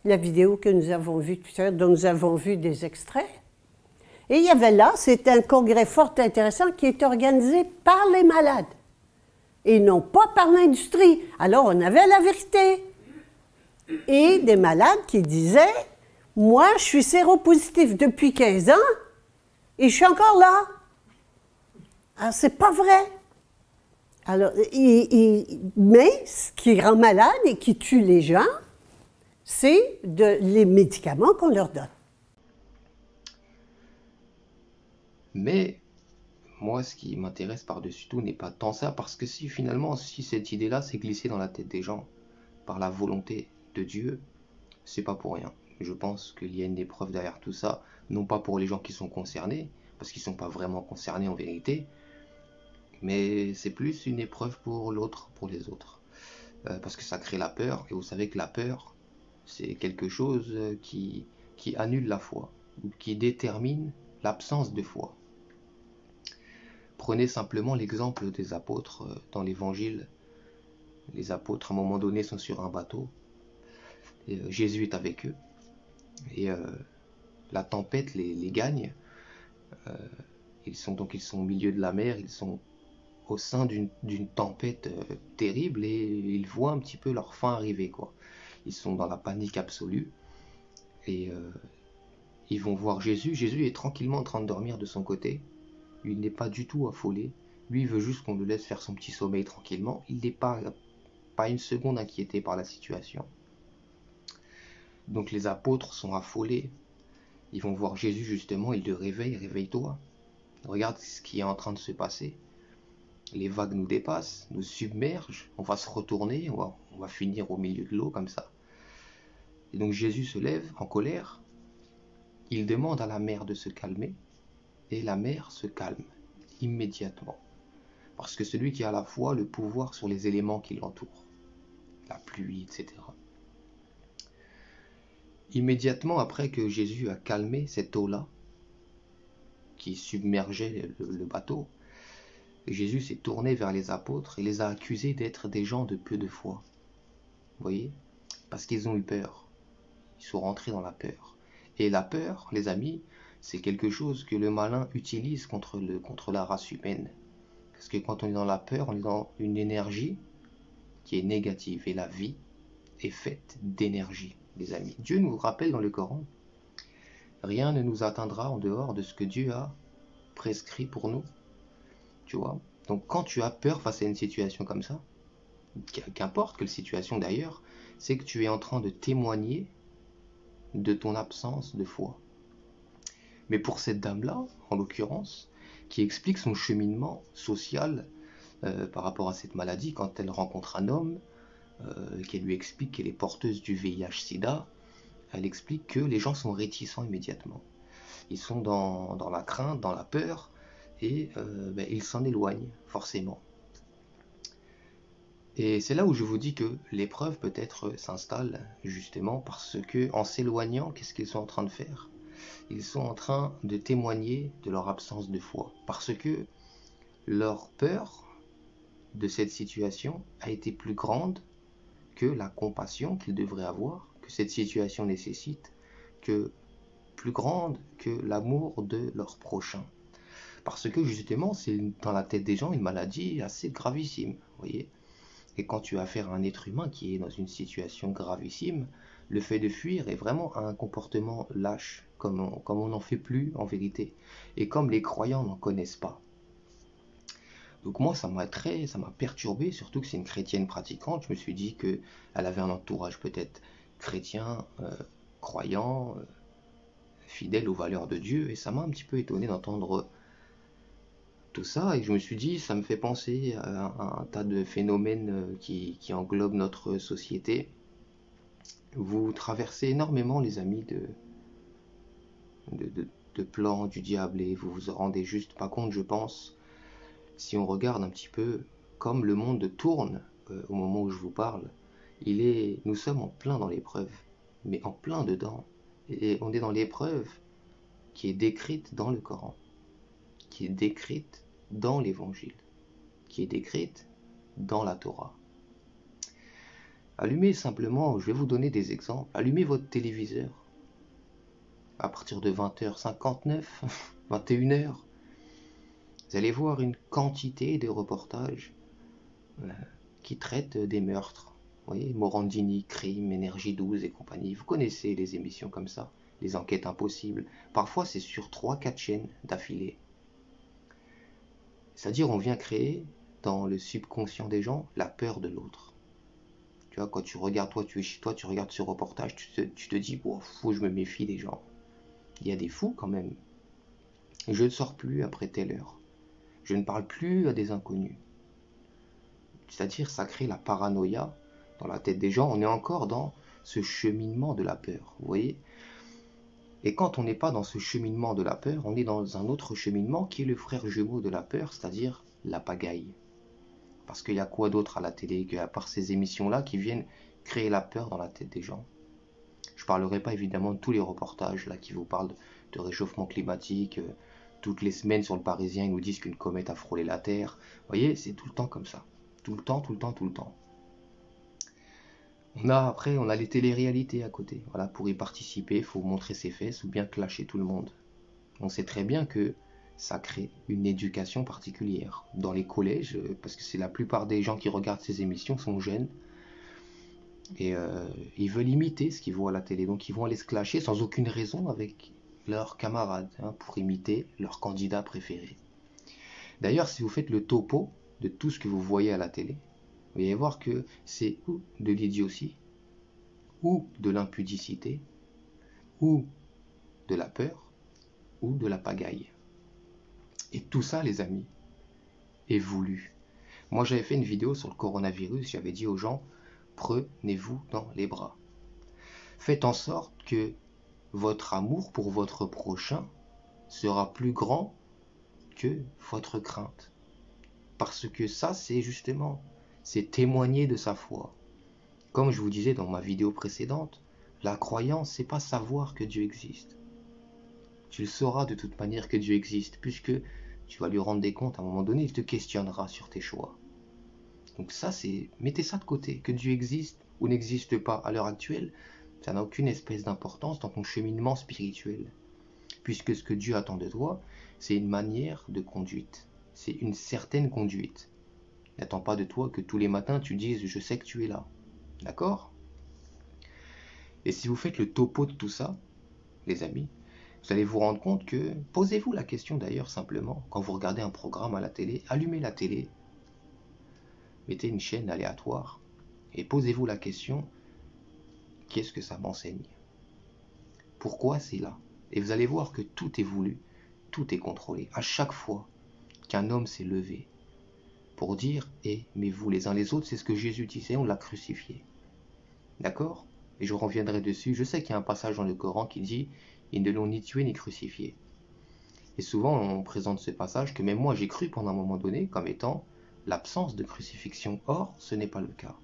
la vidéo que nous avons vue tout à l'heure, dont nous avons vu des extraits. Et il y avait là, c'est un congrès fort intéressant qui est organisé par les malades et non pas par l'industrie. Alors on avait la vérité. Et des malades qui disaient, moi je suis séropositif depuis 15 ans et je suis encore là. Alors c'est pas vrai. Alors, mais ce qui rend malade et qui tue les gens, c'est les médicaments qu'on leur donne. Mais moi, ce qui m'intéresse par-dessus tout n'est pas tant ça, parce que si finalement, si cette idée-là s'est glissée dans la tête des gens par la volonté de Dieu, c'est pas pour rien. Je pense qu'il y a une épreuve derrière tout ça, non pas pour les gens qui sont concernés, parce qu'ils ne sont pas vraiment concernés en vérité, mais c'est plus une épreuve pour l'autre, pour les autres. Parce que ça crée la peur, et vous savez que la peur, c'est quelque chose qui annule la foi, ou qui détermine l'absence de foi. Prenez simplement l'exemple des apôtres dans l'évangile. Les apôtres, à un moment donné, sont sur un bateau. Et, Jésus est avec eux. Et la tempête les gagne. Ils sont au milieu de la mer. Ils sont au sein d'une tempête terrible. Et ils voient un petit peu leur fin arriver, quoi. Ils sont dans la panique absolue. Et ils vont voir Jésus. Jésus est tranquillement en train de dormir de son côté. Il n'est pas du tout affolé. Lui, il veut juste qu'on le laisse faire son petit sommeil tranquillement. Il n'est pas une seconde inquiété par la situation. Donc les apôtres sont affolés. Ils vont voir Jésus justement, ils le réveillent. Réveille-toi. Regarde ce qui est en train de se passer. Les vagues nous dépassent, nous submergent. On va se retourner, on va finir au milieu de l'eau comme ça. Et donc Jésus se lève en colère. Il demande à la mer de se calmer. Et la mer se calme immédiatement. Parce que celui qui a la foi, le pouvoir sur les éléments qui l'entourent, la pluie, etc. Immédiatement après que Jésus a calmé cette eau-là, qui submergeait le bateau, Jésus s'est tourné vers les apôtres et les a accusés d'être des gens de peu de foi. Vous voyez? Parce qu'ils ont eu peur. Ils sont rentrés dans la peur. Et la peur, les amis, c'est quelque chose que le malin utilise contre la race humaine. Parce que quand on est dans la peur, on est dans une énergie qui est négative. Et la vie est faite d'énergie, les amis. Dieu nous rappelle dans le Coran, rien ne nous atteindra en dehors de ce que Dieu a prescrit pour nous. Tu vois? Donc quand tu as peur face à une situation comme ça, qu'importe quelle situation d'ailleurs, c'est que tu es en train de témoigner de ton absence de foi. Mais pour cette dame-là, en l'occurrence, qui explique son cheminement social par rapport à cette maladie, quand elle rencontre un homme, qui lui explique qu'elle est porteuse du VIH-Sida, elle explique que les gens sont réticents immédiatement. Ils sont dans la crainte, dans la peur, et ils s'en éloignent, forcément. Et c'est là où je vous dis que l'épreuve peut-être s'installe, justement, parce que en s'éloignant, qu'est-ce qu'ils sont en train de faire ? Ils sont en train de témoigner de leur absence de foi, parce que leur peur de cette situation a été plus grande que la compassion qu'ils devraient avoir, que cette situation nécessite, que plus grande que l'amour de leur prochain. Parce que justement, c'est dans la tête des gens une maladie assez gravissime, vous voyez. Et quand tu as affaire à un être humain qui est dans une situation gravissime, le fait de fuir est vraiment un comportement lâche, comme on n'en fait plus en vérité, et comme les croyants n'en connaissent pas. Donc moi, ça m'a perturbé, surtout que c'est une chrétienne pratiquante. Je me suis dit qu'elle avait un entourage peut-être chrétien, croyant, fidèle aux valeurs de Dieu, et ça m'a un petit peu étonné d'entendre tout ça, et je me suis dit, ça me fait penser à un tas de phénomènes qui englobent notre société. Vous traversez énormément, les amis, de plans du diable, et vous vous en rendez juste pas compte, je pense, si on regarde un petit peu comme le monde tourne au moment où je vous parle. Nous sommes en plein dans l'épreuve, mais en plein dedans, et on est dans l'épreuve qui est décrite dans le Coran, qui est décrite dans l'Évangile, qui est décrite dans la Torah. Allumez simplement, je vais vous donner des exemples, allumez votre téléviseur à partir de 20h59, 21h, vous allez voir une quantité de reportages qui traitent des meurtres. Vous voyez, Morandini, Crime, Énergie 12 et compagnie, vous connaissez les émissions comme ça, les enquêtes impossibles, parfois c'est sur 3-4 chaînes d'affilée. C'est-à-dire on vient créer dans le subconscient des gens la peur de l'autre. Tu vois, quand tu regardes, toi tu es chez toi, tu regardes ce reportage, tu te dis, bon, faut que je me méfie des gens. Il y a des fous quand même. Je ne sors plus après telle heure. Je ne parle plus à des inconnus. C'est-à-dire ça crée la paranoïa dans la tête des gens. On est encore dans ce cheminement de la peur, vous voyez. Et quand on n'est pas dans ce cheminement de la peur, on est dans un autre cheminement qui est le frère jumeau de la peur, c'est-à-dire la pagaille. Parce qu'il y a quoi d'autre à la télé qu'à part ces émissions-là qui viennent créer la peur dans la tête des gens. Je ne parlerai pas évidemment de tous les reportages là qui vous parlent de réchauffement climatique. Toutes les semaines sur le Parisien, ils nous disent qu'une comète a frôlé la Terre. Vous voyez, c'est tout le temps comme ça. Tout le temps, tout le temps, tout le temps. Après, on a les téléréalités à côté. Voilà, pour y participer, il faut montrer ses fesses ou bien clasher tout le monde. On sait très bien que ça crée une éducation particulière. Dans les collèges, parce que c'est la plupart des gens qui regardent ces émissions sont jeunes, et ils veulent imiter ce qu'ils voient à la télé. Donc ils vont aller se clasher sans aucune raison avec leurs camarades, pour imiter leur candidat préféré. D'ailleurs, si vous faites le topo de tout ce que vous voyez à la télé, vous allez voir que c'est ou de l'idiotie, ou de l'impudicité, ou de la peur, ou de la pagaille. Et tout ça, les amis, est voulu. Moi, j'avais fait une vidéo sur le coronavirus, j'avais dit aux gens, prenez-vous dans les bras. Faites en sorte que votre amour pour votre prochain sera plus grand que votre crainte. Parce que ça, c'est justement, c'est témoigner de sa foi. Comme je vous disais dans ma vidéo précédente, la croyance, c'est pas savoir que Dieu existe. Tu le sauras de toute manière que Dieu existe, puisque tu vas lui rendre des comptes à un moment donné, il te questionnera sur tes choix. Donc ça, mettez ça de côté, que Dieu existe ou n'existe pas à l'heure actuelle, ça n'a aucune espèce d'importance dans ton cheminement spirituel. Puisque ce que Dieu attend de toi, c'est une manière de conduite. C'est une certaine conduite. Il n'attend pas de toi que tous les matins tu dises « je sais que tu es là ». D'accord? Et si vous faites le topo de tout ça, les amis, vous allez vous rendre compte que, posez-vous la question d'ailleurs simplement, quand vous regardez un programme à la télé, allumez la télé, mettez une chaîne aléatoire, et posez-vous la question, qu'est-ce que ça m'enseigne? Pourquoi c'est là? Et vous allez voir que tout est voulu, tout est contrôlé. À chaque fois qu'un homme s'est levé pour dire « aimez-vous les uns les autres », c'est ce que Jésus disait, on l'a crucifié. D'accord? Et je reviendrai dessus. Je sais qu'il y a un passage dans le Coran qui dit « ils ne l'ont ni tué ni crucifié ». Et souvent on présente ce passage que même moi j'ai cru pendant un moment donné comme étant l'absence de crucifixion. Or, ce n'est pas le cas.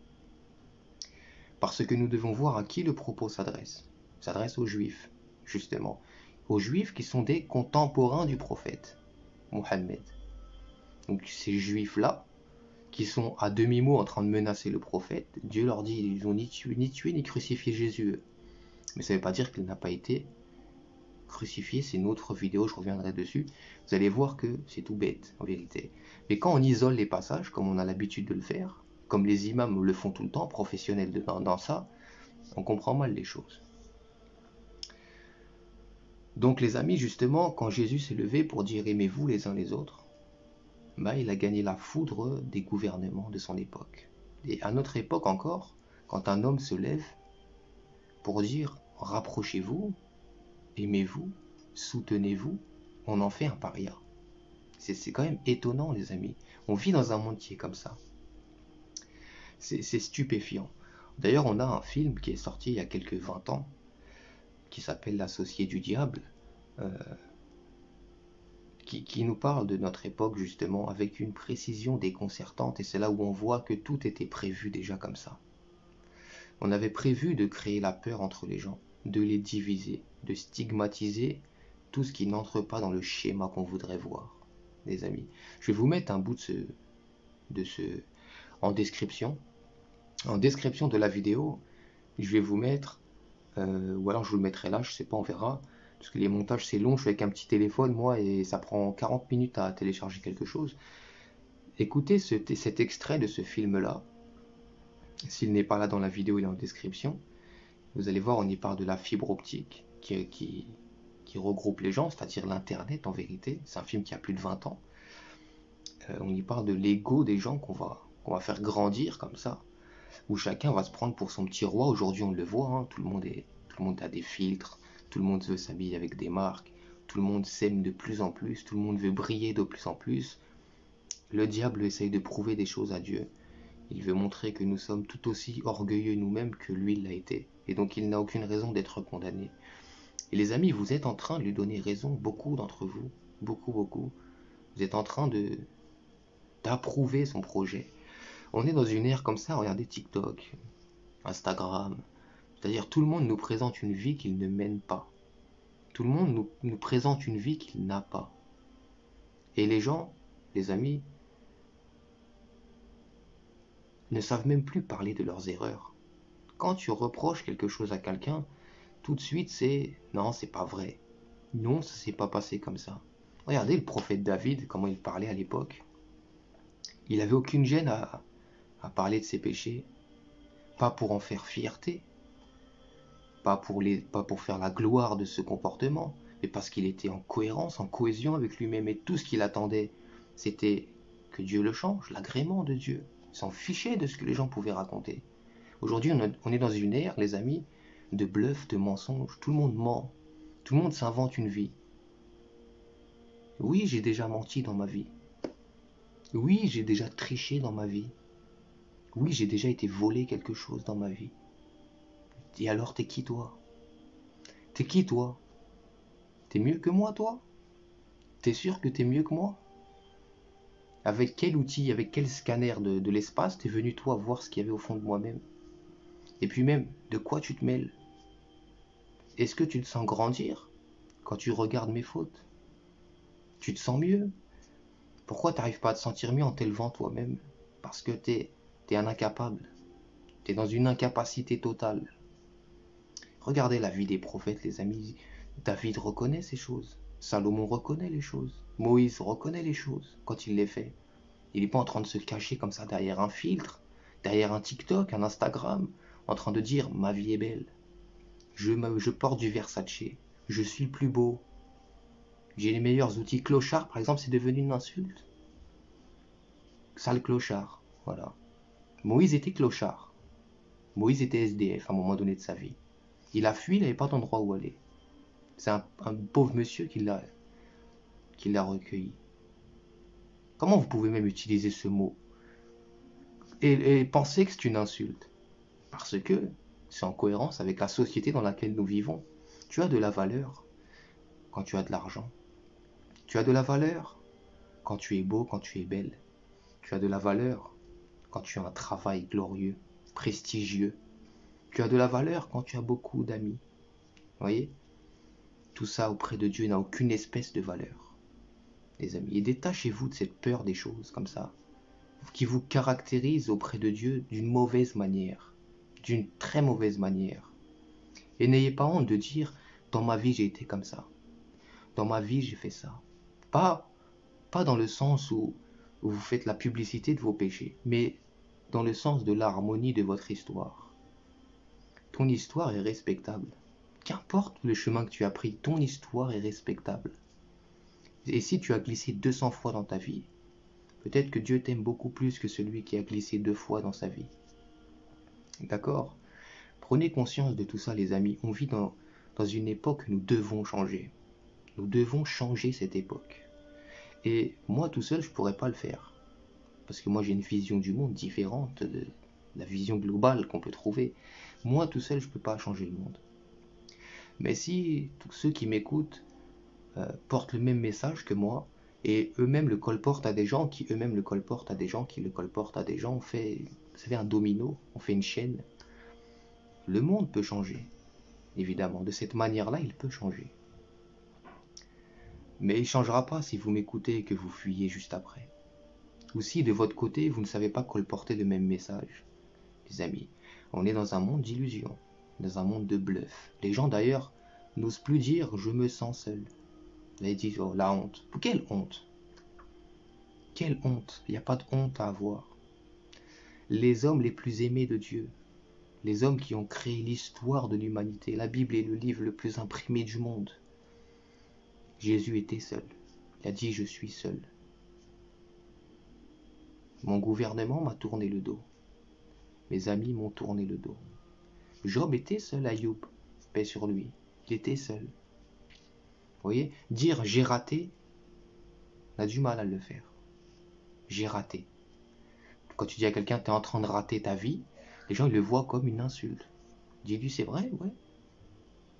Parce que nous devons voir à qui le propos s'adresse. Il s'adresse aux Juifs, justement. Aux Juifs qui sont des contemporains du prophète, Mohammed. Donc ces Juifs-là, qui sont à demi-mot en train de menacer le prophète, Dieu leur dit, ils n'ont ni tué ni crucifié Jésus. Mais ça ne veut pas dire qu'il n'a pas été crucifié, c'est une autre vidéo, je reviendrai dessus. Vous allez voir que c'est tout bête, en vérité. Mais quand on isole les passages, comme on a l'habitude de le faire, comme les imams le font tout le temps, professionnels dans ça, on comprend mal les choses. Donc les amis, justement, quand Jésus s'est levé pour dire aimez-vous les uns les autres, bah, il a gagné la foudre des gouvernements de son époque. Et à notre époque encore, quand un homme se lève pour dire rapprochez-vous, aimez-vous, soutenez-vous, on en fait un paria. C'est quand même étonnant les amis. On vit dans un monde qui est comme ça. C'est stupéfiant. D'ailleurs, on a un film qui est sorti il y a quelques 20 ans, qui s'appelle L'Associé du Diable, qui nous parle de notre époque justement, avec une précision déconcertante, et c'est là où on voit que tout était prévu déjà comme ça. On avait prévu de créer la peur entre les gens, de les diviser, de stigmatiser tout ce qui n'entre pas dans le schéma qu'on voudrait voir, les amis. Je vais vous mettre un bout de ce en description. En description de la vidéo, je vais vous mettre, ou alors je vous le mettrai là, je sais pas, on verra, parce que les montages c'est long, je suis avec un petit téléphone moi et ça prend 40 minutes à télécharger quelque chose. Écoutez cet extrait de ce film là, s'il n'est pas là dans la vidéo, il est en description. Vous allez voir, on y parle de la fibre optique qui regroupe les gens, c'est-à-dire l'internet en vérité. C'est un film qui a plus de 20 ans. On y parle de l'ego des gens qu'on va faire grandir comme ça, où chacun va se prendre pour son petit roi. Aujourd'hui on le voit, hein, tout le monde a des filtres, tout le monde veut s'habiller avec des marques, tout le monde s'aime de plus en plus, tout le monde veut briller de plus en plus. Le diable essaye de prouver des choses à Dieu. Il veut montrer que nous sommes tout aussi orgueilleux nous-mêmes que lui l'a été, et donc il n'a aucune raison d'être condamné. Et les amis, vous êtes en train de lui donner raison, beaucoup d'entre vous, beaucoup. Vous êtes en train d'approuver son projet. On est dans une ère comme ça, regardez TikTok, Instagram, c'est-à-dire tout le monde nous présente une vie qu'il ne mène pas. Tout le monde nous présente une vie qu'il n'a pas. Et les gens, les amis, ne savent même plus parler de leurs erreurs. Quand tu reproches quelque chose à quelqu'un, tout de suite c'est « non, c'est pas vrai. Non, ça s'est pas passé comme ça. » Regardez le prophète David, comment il parlait à l'époque. Il n'avait aucune gêne à parler de ses péchés, pas pour en faire fierté, pas pour faire la gloire de ce comportement, mais parce qu'il était en cohérence, en cohésion avec lui-même, et tout ce qu'il attendait, c'était que Dieu le change, l'agrément de Dieu. Il s'en fichait de ce que les gens pouvaient raconter. Aujourd'hui, on est dans une ère, les amis, de bluff, de mensonges. Tout le monde ment, tout le monde s'invente une vie. Oui, j'ai déjà menti dans ma vie. Oui, j'ai déjà triché dans ma vie. Oui, j'ai déjà été volé quelque chose dans ma vie. Et alors, t'es qui toi? T'es qui toi? T'es mieux que moi toi? T'es sûr que t'es mieux que moi? Avec quel outil, avec quel scanner de l'espace t'es venu toi voir ce qu'il y avait au fond de moi-même? Et puis même, de quoi tu te mêles? Est-ce que tu te sens grandir quand tu regardes mes fautes? Tu te sens mieux? Pourquoi t'arrives pas à te sentir mieux en t'élevant toi-même? Parce que t'es un incapable. T'es dans une incapacité totale. Regardez la vie des prophètes, les amis. David reconnaît ces choses. Salomon reconnaît les choses. Moïse reconnaît les choses quand il les fait. Il n'est pas en train de se cacher comme ça derrière un filtre, derrière un TikTok, un Instagram, en train de dire « ma vie est belle ». Je porte du Versace. Je suis le plus beau. J'ai les meilleurs outils. Clochard, par exemple, c'est devenu une insulte. Sale clochard, voilà. Moïse était clochard. Moïse était SDF à un moment donné de sa vie. Il a fui, il n'avait pas d'endroit où aller. C'est un pauvre monsieur qui l'a recueilli. Comment vous pouvez même utiliser ce mot et penser que c'est une insulte? Parce que c'est en cohérence avec la société dans laquelle nous vivons. Tu as de la valeur quand tu as de l'argent. Tu as de la valeur quand tu es beau, quand tu es belle. Tu as de la valeur quand tu as un travail glorieux, prestigieux. Tu as de la valeur quand tu as beaucoup d'amis. Vous voyez? Tout ça auprès de Dieu n'a aucune espèce de valeur. Les amis, et détachez-vous de cette peur des choses comme ça, qui vous caractérise auprès de Dieu d'une mauvaise manière, d'une très mauvaise manière. Et n'ayez pas honte de dire, dans ma vie j'ai été comme ça, dans ma vie j'ai fait ça. Pas dans le sens où vous faites la publicité de vos péchés, mais dans le sens de l'harmonie de votre histoire. Ton histoire est respectable. Qu'importe le chemin que tu as pris, ton histoire est respectable. Et si tu as glissé 200 fois dans ta vie, peut-être que Dieu t'aime beaucoup plus que celui qui a glissé 2 fois dans sa vie. D'accord? Prenez conscience de tout ça, les amis. On vit dans une époque où nous devons changer. Nous devons changer cette époque. Et moi, tout seul, je ne pourrais pas le faire. Parce que moi, j'ai une vision du monde différente de la vision globale qu'on peut trouver. Moi, tout seul, je ne peux pas changer le monde. Mais si tous ceux qui m'écoutent portent le même message que moi, et eux-mêmes le colportent à des gens, qui eux-mêmes le colportent à des gens, qui le colportent à des gens, on fait, vous savez, un domino, on fait une chaîne. Le monde peut changer, évidemment. De cette manière-là, il peut changer. Mais il ne changera pas si vous m'écoutez et que vous fuyez juste après. Ou si de votre côté, vous ne savez pas colporter le même message. Les amis, on est dans un monde d'illusions, dans un monde de bluff. Les gens d'ailleurs n'osent plus dire « je me sens seul ». Ils disent « oh, la honte ». Quelle honte? Quelle honte? Il n'y a pas de honte à avoir. Les hommes les plus aimés de Dieu, les hommes qui ont créé l'histoire de l'humanité, la Bible est le livre le plus imprimé du monde. Jésus était seul. Il a dit « je suis seul ». Mon gouvernement m'a tourné le dos. Mes amis m'ont tourné le dos. Job était seul, Ayoub, paix sur lui. Il était seul. Vous voyez, dire j'ai raté, on a du mal à le faire. J'ai raté. Quand tu dis à quelqu'un tu es en train de rater ta vie, les gens ils le voient comme une insulte. Dis-lui c'est vrai, ouais.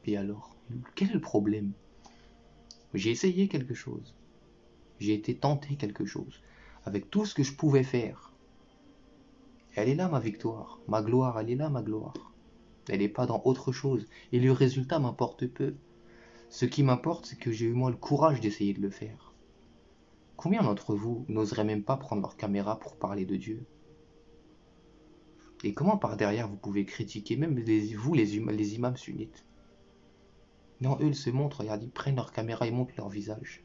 Et alors, quel est le problème? J'ai essayé quelque chose. J'ai été tenté quelque chose. Avec tout ce que je pouvais faire. Elle est là ma victoire, ma gloire, elle est là ma gloire. Elle n'est pas dans autre chose. Et le résultat m'importe peu. Ce qui m'importe, c'est que j'ai eu moi le courage d'essayer de le faire. Combien d'entre vous n'oseraient même pas prendre leur caméra pour parler de Dieu? Et comment par derrière vous pouvez critiquer, même vous les imams sunnites? Non, eux ils se montrent, regardez, ils prennent leur caméra, ils montrent leur visage.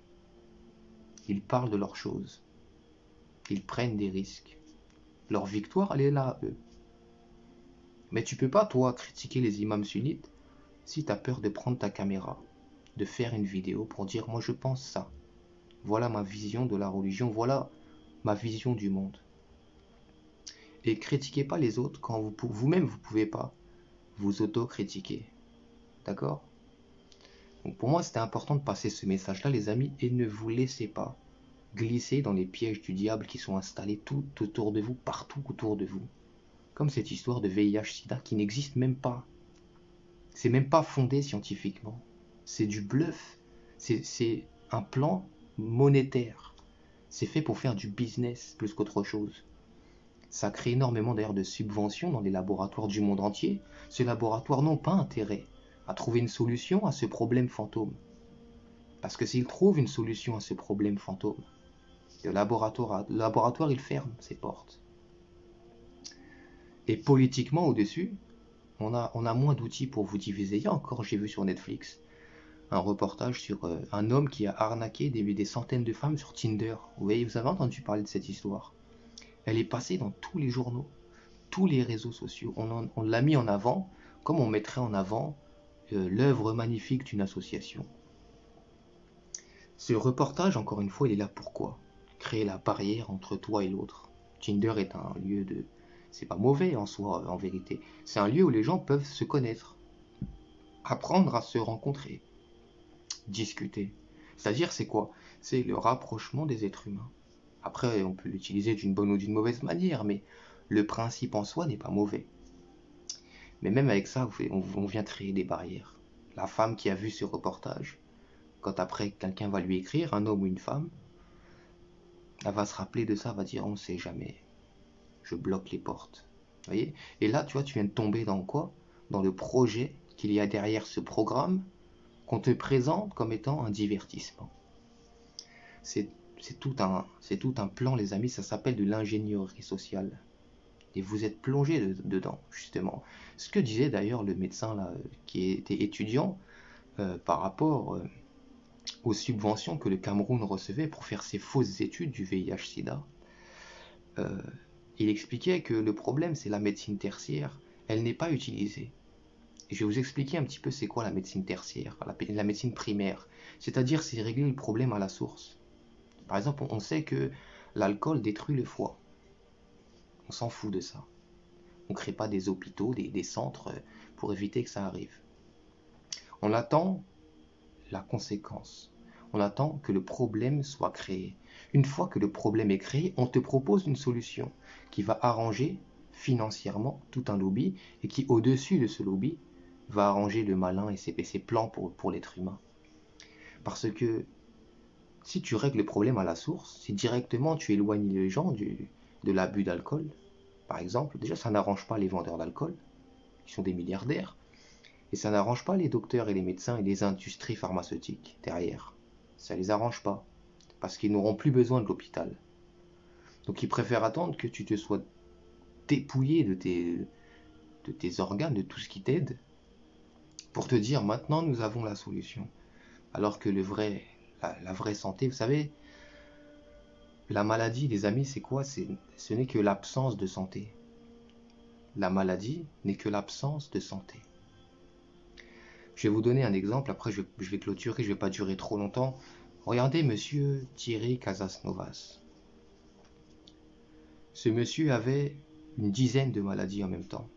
Ils parlent de leurs choses. Ils prennent des risques. Leur victoire, elle est là, eux. Mais tu peux pas, toi, critiquer les imams sunnites si tu as peur de prendre ta caméra, de faire une vidéo pour dire « moi je pense ça. Voilà ma vision de la religion, voilà ma vision du monde. » Et critiquez pas les autres quand vous-même vous pouvez pas vous auto-critiquer. D'accord? Donc pour moi, c'était important de passer ce message-là, les amis, et ne vous laissez pas glisser dans les pièges du diable qui sont installés tout autour de vous, partout autour de vous. Comme cette histoire de VIH-Sida qui n'existe même pas. C'est même pas fondé scientifiquement. C'est du bluff. C'est un plan monétaire. C'est fait pour faire du business plus qu'autre chose. Ça crée énormément d'ailleurs de subventions dans les laboratoires du monde entier. Ces laboratoires n'ont pas intérêt à trouver une solution à ce problème fantôme. Parce que s'ils trouvent une solution à ce problème fantôme, le laboratoire il ferme ses portes. Et politiquement au-dessus, on a moins d'outils pour vous diviser. Il y a encore, j'ai vu sur Netflix, un reportage sur un homme qui a arnaqué des centaines de femmes sur Tinder. Vous avez entendu parler de cette histoire? Elle est passée dans tous les journaux, tous les réseaux sociaux. On l'a mis en avant, comme on mettrait en avant l'œuvre magnifique d'une association. Ce reportage, encore une fois, il est là pourquoi? Créer la barrière entre toi et l'autre. Tinder est un lieu de... C'est pas mauvais en soi, en vérité. C'est un lieu où les gens peuvent se connaître, apprendre à se rencontrer, discuter. C'est-à-dire, c'est quoi? C'est le rapprochement des êtres humains. Après, on peut l'utiliser d'une bonne ou d'une mauvaise manière, mais le principe en soi n'est pas mauvais. Mais même avec ça, on vient créer des barrières. La femme qui a vu ce reportage, quand après quelqu'un va lui écrire, un homme ou une femme, elle va se rappeler de ça, va dire on ne sait jamais, je bloque les portes. Vous voyez? Et là, tu vois, tu viens de tomber dans quoi? Dans le projet qu'il y a derrière ce programme qu'on te présente comme étant un divertissement. C'est tout un plan, les amis, ça s'appelle de l'ingénierie sociale. Et vous êtes plongé dedans, justement. Ce que disait d'ailleurs le médecin là, qui était étudiant par rapport aux subventions que le Cameroun recevait pour faire ses fausses études du VIH-Sida. Il expliquait que le problème, c'est la médecine tertiaire. Elle n'est pas utilisée. Et je vais vous expliquer un petit peu c'est quoi la médecine tertiaire, la médecine primaire. C'est-à-dire, c'est régler le problème à la source. Par exemple, on sait que l'alcool détruit le foie. On s'en fout de ça. On ne crée pas des hôpitaux, des centres pour éviter que ça arrive. On attend la conséquence. On attend que le problème soit créé. Une fois que le problème est créé, on te propose une solution qui va arranger financièrement tout un lobby et qui, au-dessus de ce lobby, va arranger le malin et ses plans pour l'être humain. Parce que si tu règles le problème à la source, si directement tu éloignes les gens de l'abus d'alcool, par exemple, déjà ça n'arrange pas les vendeurs d'alcool, qui sont des milliardaires, et ça n'arrange pas les docteurs et les médecins et les industries pharmaceutiques derrière. Ça les arrange pas, parce qu'ils n'auront plus besoin de l'hôpital. Donc ils préfèrent attendre que tu te sois dépouillé de tes organes, de tout ce qui t'aide, pour te dire maintenant nous avons la solution. Alors que la vraie santé, vous savez, la maladie, les amis, c'est quoi? Ce n'est que l'absence de santé. La maladie n'est que l'absence de santé. Je vais vous donner un exemple, après je vais clôturer, je ne vais pas durer trop longtemps. Regardez monsieur Thierry Casasnovas. Ce monsieur avait une dizaine de maladies en même temps,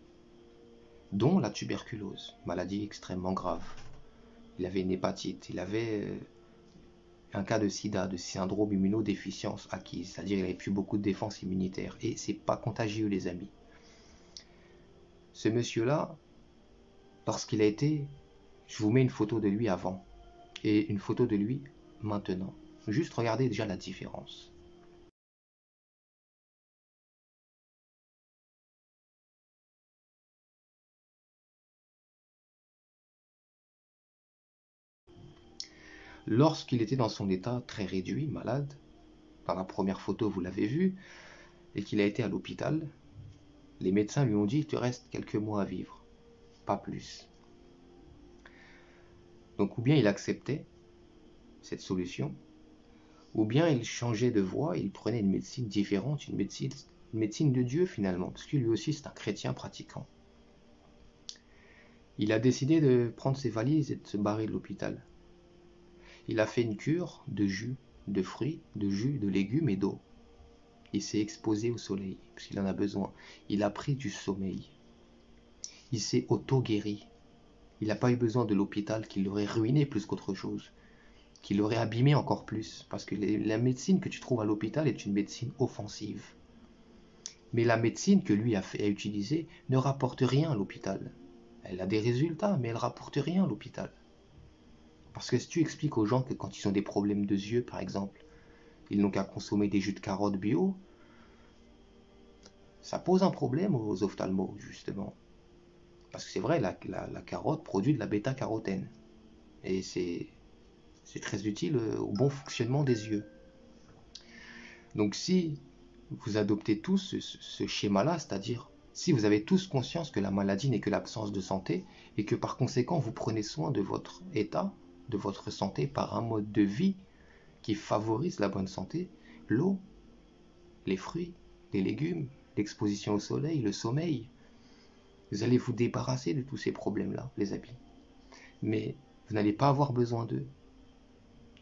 dont la tuberculose, maladie extrêmement grave. Il avait une hépatite, il avait un cas de sida, de syndrome immunodéficience acquise, c'est-à-dire qu'il n'avait plus beaucoup de défense immunitaire. Et c'est pas contagieux, les amis. Ce monsieur-là, lorsqu'il a été... Je vous mets une photo de lui avant et une photo de lui maintenant. Juste regardez déjà la différence. Lorsqu'il était dans son état très réduit, malade, dans la première photo vous l'avez vu, et qu'il a été à l'hôpital, les médecins lui ont dit il te reste quelques mois à vivre, pas plus. Donc ou bien il acceptait cette solution, ou bien il changeait de voie, il prenait une médecine différente, une médecine de Dieu finalement, parce que lui aussi c'est un chrétien pratiquant. Il a décidé de prendre ses valises et de se barrer de l'hôpital. Il a fait une cure de jus, de fruits, de jus, de légumes et d'eau. Il s'est exposé au soleil, parce qu'il en a besoin. Il a pris du sommeil. Il s'est auto-guéri. Il n'a pas eu besoin de l'hôpital qui l'aurait ruiné plus qu'autre chose, qui l'aurait abîmé encore plus, parce que la médecine que tu trouves à l'hôpital est une médecine offensive. Mais la médecine que lui a utilisée ne rapporte rien à l'hôpital. Elle a des résultats, mais elle ne rapporte rien à l'hôpital. Parce que si tu expliques aux gens que quand ils ont des problèmes de yeux, par exemple, ils n'ont qu'à consommer des jus de carottes bio, ça pose un problème aux ophtalmos, justement. Parce que c'est vrai, la carotte produit de la bêta-carotène. Et c'est très utile au bon fonctionnement des yeux. Donc si vous adoptez tous ce schéma-là, c'est-à-dire si vous avez tous conscience que la maladie n'est que l'absence de santé, et que par conséquent vous prenez soin de votre état, de votre santé par un mode de vie qui favorise la bonne santé, l'eau, les fruits, les légumes, l'exposition au soleil, le sommeil, vous allez vous débarrasser de tous ces problèmes-là, les amis. Mais vous n'allez pas avoir besoin d'eux.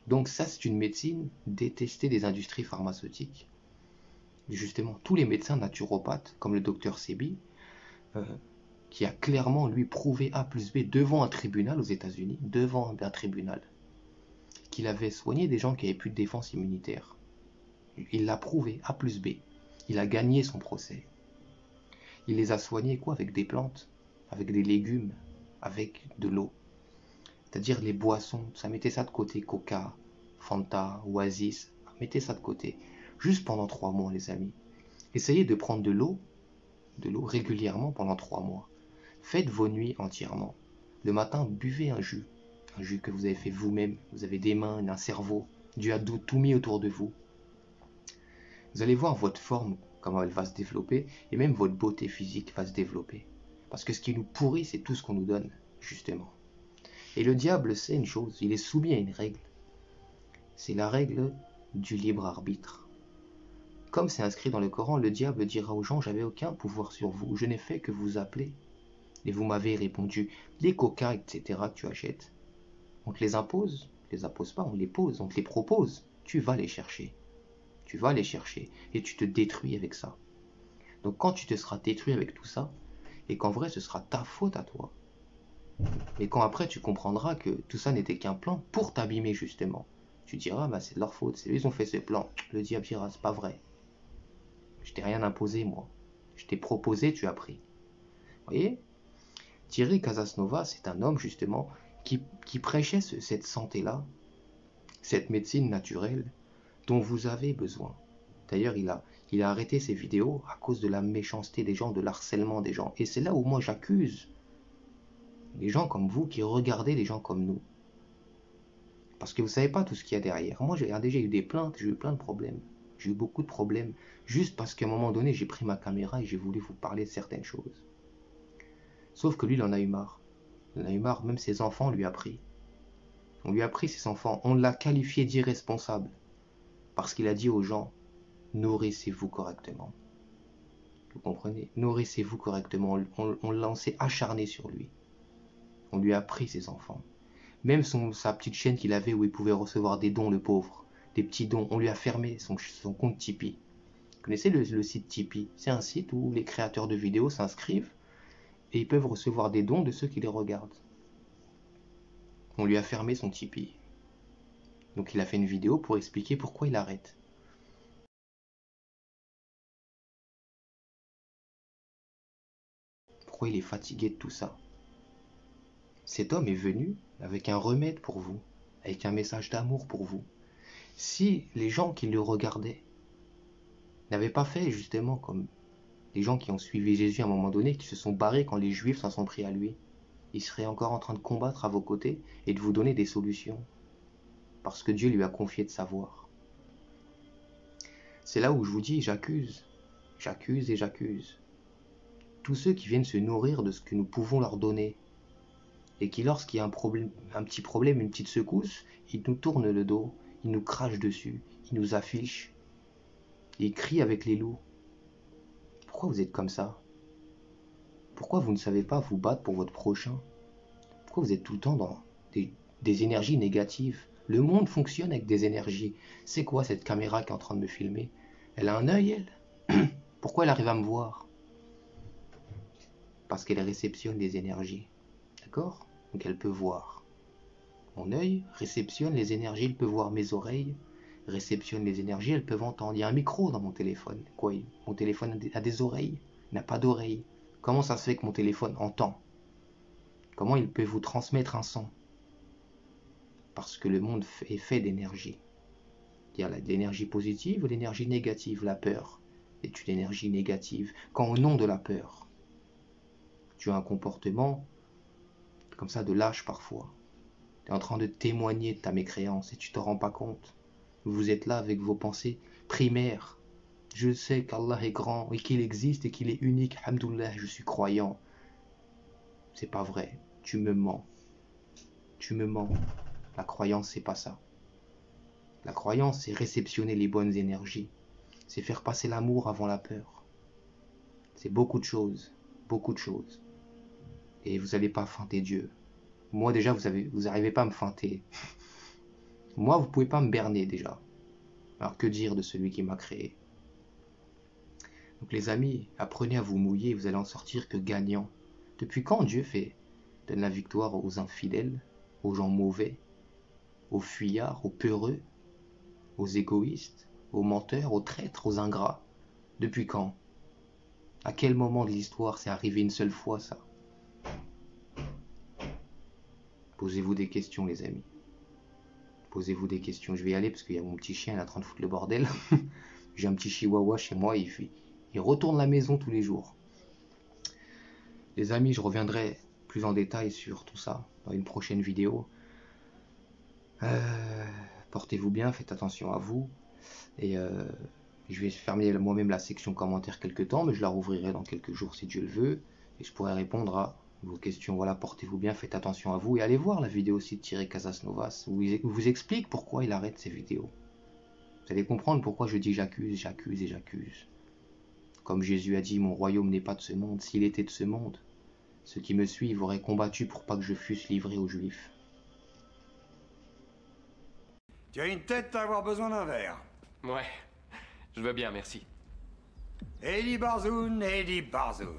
Donc ça, c'est une médecine détestée des industries pharmaceutiques. Justement, tous les médecins naturopathes, comme le docteur Sebi, qui a clairement, lui, prouvé A plus B devant un tribunal aux États-Unis, devant un tribunal, qu'il avait soigné des gens qui n'avaient plus de défense immunitaire. Il l'a prouvé A plus B. Il a gagné son procès. Il les a soignés quoi? Avec des plantes, avec des légumes, avec de l'eau. C'est-à-dire les boissons, ça mettez ça de côté, Coca, Fanta, Oasis, mettez ça de côté. Juste pendant 3 mois, les amis. Essayez de prendre de l'eau régulièrement pendant 3 mois. Faites vos nuits entièrement. Le matin, buvez un jus que vous avez fait vous-même. Vous avez des mains, un cerveau, Dieu a tout mis autour de vous. Vous allez voir votre forme, comment elle va se développer, et même votre beauté physique va se développer. Parce que ce qui nous pourrit, c'est tout ce qu'on nous donne, justement. Et le diable sait une chose, il est soumis à une règle. C'est la règle du libre arbitre. Comme c'est inscrit dans le Coran, le diable dira aux gens, j'avais aucun pouvoir sur vous, je n'ai fait que vous appeler. Et vous m'avez répondu, les coca, etc. que tu achètes, on te les impose, on te les impose pas, on les pose, on te les propose, tu vas les chercher. Tu vas les chercher et tu te détruis avec ça. Donc quand tu te seras détruit avec tout ça, et qu'en vrai ce sera ta faute à toi, et quand après tu comprendras que tout ça n'était qu'un plan pour t'abîmer justement, tu diras bah c'est de leur faute, c'est eux ils ont fait ce plan. Le diable dira c'est pas vrai. Je t'ai rien imposé moi. Je t'ai proposé, tu as pris. Vous voyez, Thierry Casasnova, c'est un homme justement qui prêchait cette santé-là, cette médecine naturelle dont vous avez besoin. D'ailleurs, il a arrêté ses vidéos à cause de la méchanceté des gens, de l'harcèlement des gens. Et c'est là où moi j'accuse les gens comme vous qui regardez les gens comme nous. Parce que vous ne savez pas tout ce qu'il y a derrière. Moi, j'ai déjà eu des plaintes, j'ai eu plein de problèmes. J'ai eu beaucoup de problèmes, juste parce qu'à un moment donné, j'ai pris ma caméra et j'ai voulu vous parler de certaines choses. Sauf que lui, il en a eu marre. Il en a eu marre, même ses enfants lui a pris. On lui a pris ses enfants, on l'a qualifié d'irresponsable. Parce qu'il a dit aux gens, nourrissez-vous correctement. Vous comprenez? Nourrissez-vous correctement. On l'a acharné sur lui. On lui a pris ses enfants. Même sa petite chaîne qu'il avait où il pouvait recevoir des dons, le pauvre. Des petits dons. On lui a fermé son compte Tipeee. Vous connaissez le site Tipeee? C'est un site où les créateurs de vidéos s'inscrivent et ils peuvent recevoir des dons de ceux qui les regardent. On lui a fermé son Tipeee. Donc il a fait une vidéo pour expliquer pourquoi il arrête. Pourquoi il est fatigué de tout ça. Cet homme est venu avec un remède pour vous, avec un message d'amour pour vous. Si les gens qui le regardaient n'avaient pas fait justement comme les gens qui ont suivi Jésus à un moment donné, qui se sont barrés quand les Juifs s'en sont pris à lui, il serait encore en train de combattre à vos côtés et de vous donner des solutions. Parce que Dieu lui a confié de savoir. C'est là où je vous dis, j'accuse et j'accuse. Tous ceux qui viennent se nourrir de ce que nous pouvons leur donner, et qui lorsqu'il y a un petit problème, une petite secousse, ils nous tournent le dos, ils nous crachent dessus, ils nous affichent, ils crient avec les loups. Pourquoi vous êtes comme ça? Pourquoi vous ne savez pas vous battre pour votre prochain? Pourquoi vous êtes tout le temps dans des énergies négatives? Le monde fonctionne avec des énergies. C'est quoi cette caméra qui est en train de me filmer? Elle a un œil, elle? Pourquoi elle arrive à me voir? Parce qu'elle réceptionne des énergies. D'accord? Donc elle peut voir. Mon œil réceptionne les énergies, il peut voir. Mes oreilles réceptionnent les énergies, elles peuvent entendre. Il y a un micro dans mon téléphone. Quoi? Mon téléphone a des oreilles? Il n'a pas d'oreilles. Comment ça se fait que mon téléphone entend? Comment il peut vous transmettre un son? Parce que le monde est fait d'énergie. Il y a l'énergie positive et l'énergie négative. La peur est une énergie négative. Quand au nom de la peur, tu as un comportement comme ça de lâche parfois. Tu es en train de témoigner de ta mécréance et tu te rends pas compte. Vous êtes là avec vos pensées primaires. Je sais qu'Allah est grand et qu'il existe et qu'il est unique. Alhamdoulilah, je suis croyant. C'est pas vrai. Tu me mens. Tu me mens. La croyance, c'est pas ça. La croyance, c'est réceptionner les bonnes énergies. C'est faire passer l'amour avant la peur. C'est beaucoup de choses. Beaucoup de choses. Et vous n'allez pas feinter Dieu. Moi déjà, vous n'arrivez pas à me feinter. Moi, vous ne pouvez pas me berner déjà. Alors que dire de celui qui m'a créé? Donc les amis, apprenez à vous mouiller, vous allez en sortir que gagnant. Depuis quand Dieu donne la victoire aux infidèles, aux gens mauvais, aux fuyards, aux peureux, aux égoïstes, aux menteurs, aux traîtres, aux ingrats? Depuis quand? À quel moment de l'histoire c'est arrivé une seule fois ça? Posez-vous des questions les amis. Posez-vous des questions. Je vais y aller parce qu'il y a mon petit chien, il est en train de foutre le bordel. J'ai un petit chihuahua chez moi, il retourne la maison tous les jours. Les amis, je reviendrai plus en détail sur tout ça dans une prochaine vidéo. Portez-vous bien, faites attention à vous. Et je vais fermer moi-même la section commentaires quelques temps, mais je la rouvrirai dans quelques jours si Dieu le veut. Et je pourrai répondre à vos questions. Voilà, portez-vous bien, faites attention à vous. Et allez voir la vidéo aussi de Thierry Casasnovas, où il vous explique pourquoi il arrête ses vidéos. Vous allez comprendre pourquoi je dis j'accuse, j'accuse et j'accuse. Comme Jésus a dit, mon royaume n'est pas de ce monde. S'il était de ce monde, ceux qui me suivent auraient combattu pour pas que je fusse livré aux Juifs. Tu as une tête à avoir besoin d'un verre. Ouais, je veux bien, merci. Eddie Barzoun, Eddie Barzoun.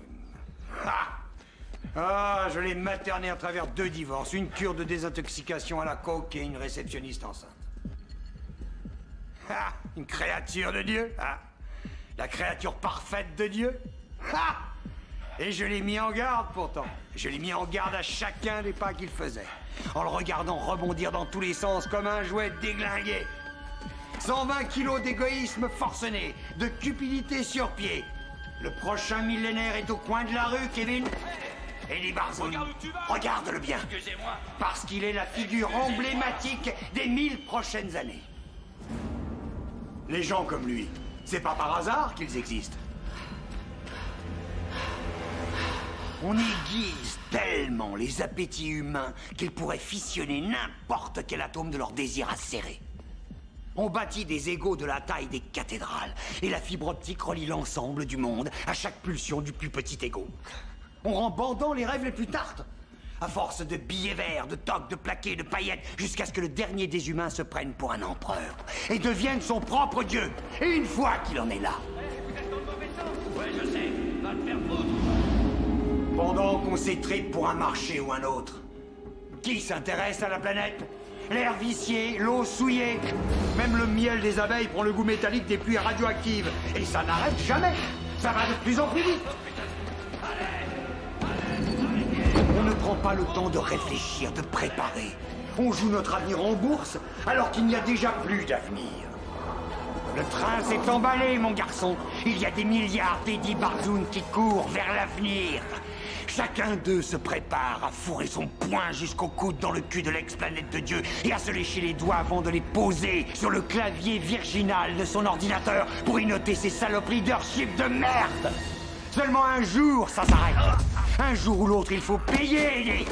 Ah, je l'ai materné à travers 2 divorces, une cure de désintoxication à la coke et une réceptionniste enceinte. Ah, une créature de Dieu, ah. La créature parfaite de Dieu. Ah. Et je l'ai mis en garde pourtant. Je l'ai mis en garde à chacun des pas qu'il faisait, en le regardant rebondir dans tous les sens comme un jouet déglingué. 120 kilos d'égoïsme forcené, de cupidité sur pied. Le prochain millénaire est au coin de la rue, Kevin. Eddie Barzoun, regarde-le bien. Excusez-moi. Parce qu'il est la figure emblématique des 1000 prochaines années. Les gens comme lui, c'est pas par hasard qu'ils existent. On aiguise tellement les appétits humains qu'ils pourraient fissionner n'importe quel atome de leur désir acéré. On bâtit des égos de la taille des cathédrales, et la fibre optique relie l'ensemble du monde à chaque pulsion du plus petit égo. On rend bandant les rêves les plus tartes, à force de billets verts, de toques, de plaquets, de paillettes, jusqu'à ce que le dernier des humains se prenne pour un empereur, et devienne son propre dieu, et une fois qu'il en est là. Ouais, je sais, va te faire foutre. Pendant qu'on s'étripe pour un marché ou un autre, qui s'intéresse à la planète? L'air vicié, l'eau souillée, même le miel des abeilles prend le goût métallique des pluies radioactives. Et ça n'arrête jamais. Ça va de plus en plus vite. On ne prend pas le temps de réfléchir, de préparer. On joue notre avenir en bourse alors qu'il n'y a déjà plus d'avenir. Le train s'est emballé, mon garçon. Il y a des milliards d'Eddie Barzoun qui courent vers l'avenir. Chacun d'eux se prépare à fourrer son poing jusqu'au coude dans le cul de l'ex-planète de Dieu et à se lécher les doigts avant de les poser sur le clavier virginal de son ordinateur pour y noter ses saloperies d'heurship de merde. Seulement un jour, ça s'arrête. Un jour ou l'autre, il faut payer, Eddie.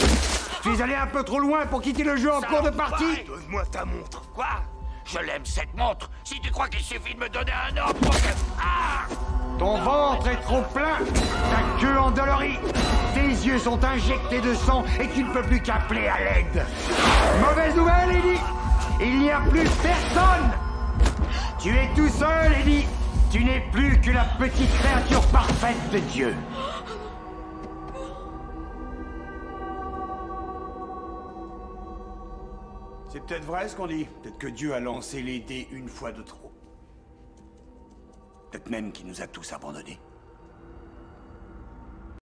Tu es allé un peu trop loin pour quitter le jeu en cours de partie. Donne-moi ta montre. Quoi? Je l'aime cette montre. Si tu crois qu'il suffit de me donner un ordre pour que... Ah! Ton ventre est trop plein, ta queue endolorie, tes yeux sont injectés de sang et tu ne peux plus qu'appeler à l'aide. Mauvaise nouvelle, Eddie, il n'y a plus personne. Tu es tout seul, Eddie. Tu n'es plus que la petite créature parfaite de Dieu. C'est peut-être vrai ce qu'on dit. Peut-être que Dieu a lancé les dés une fois de trop. Peut-être même qu'il nous a tous abandonnés.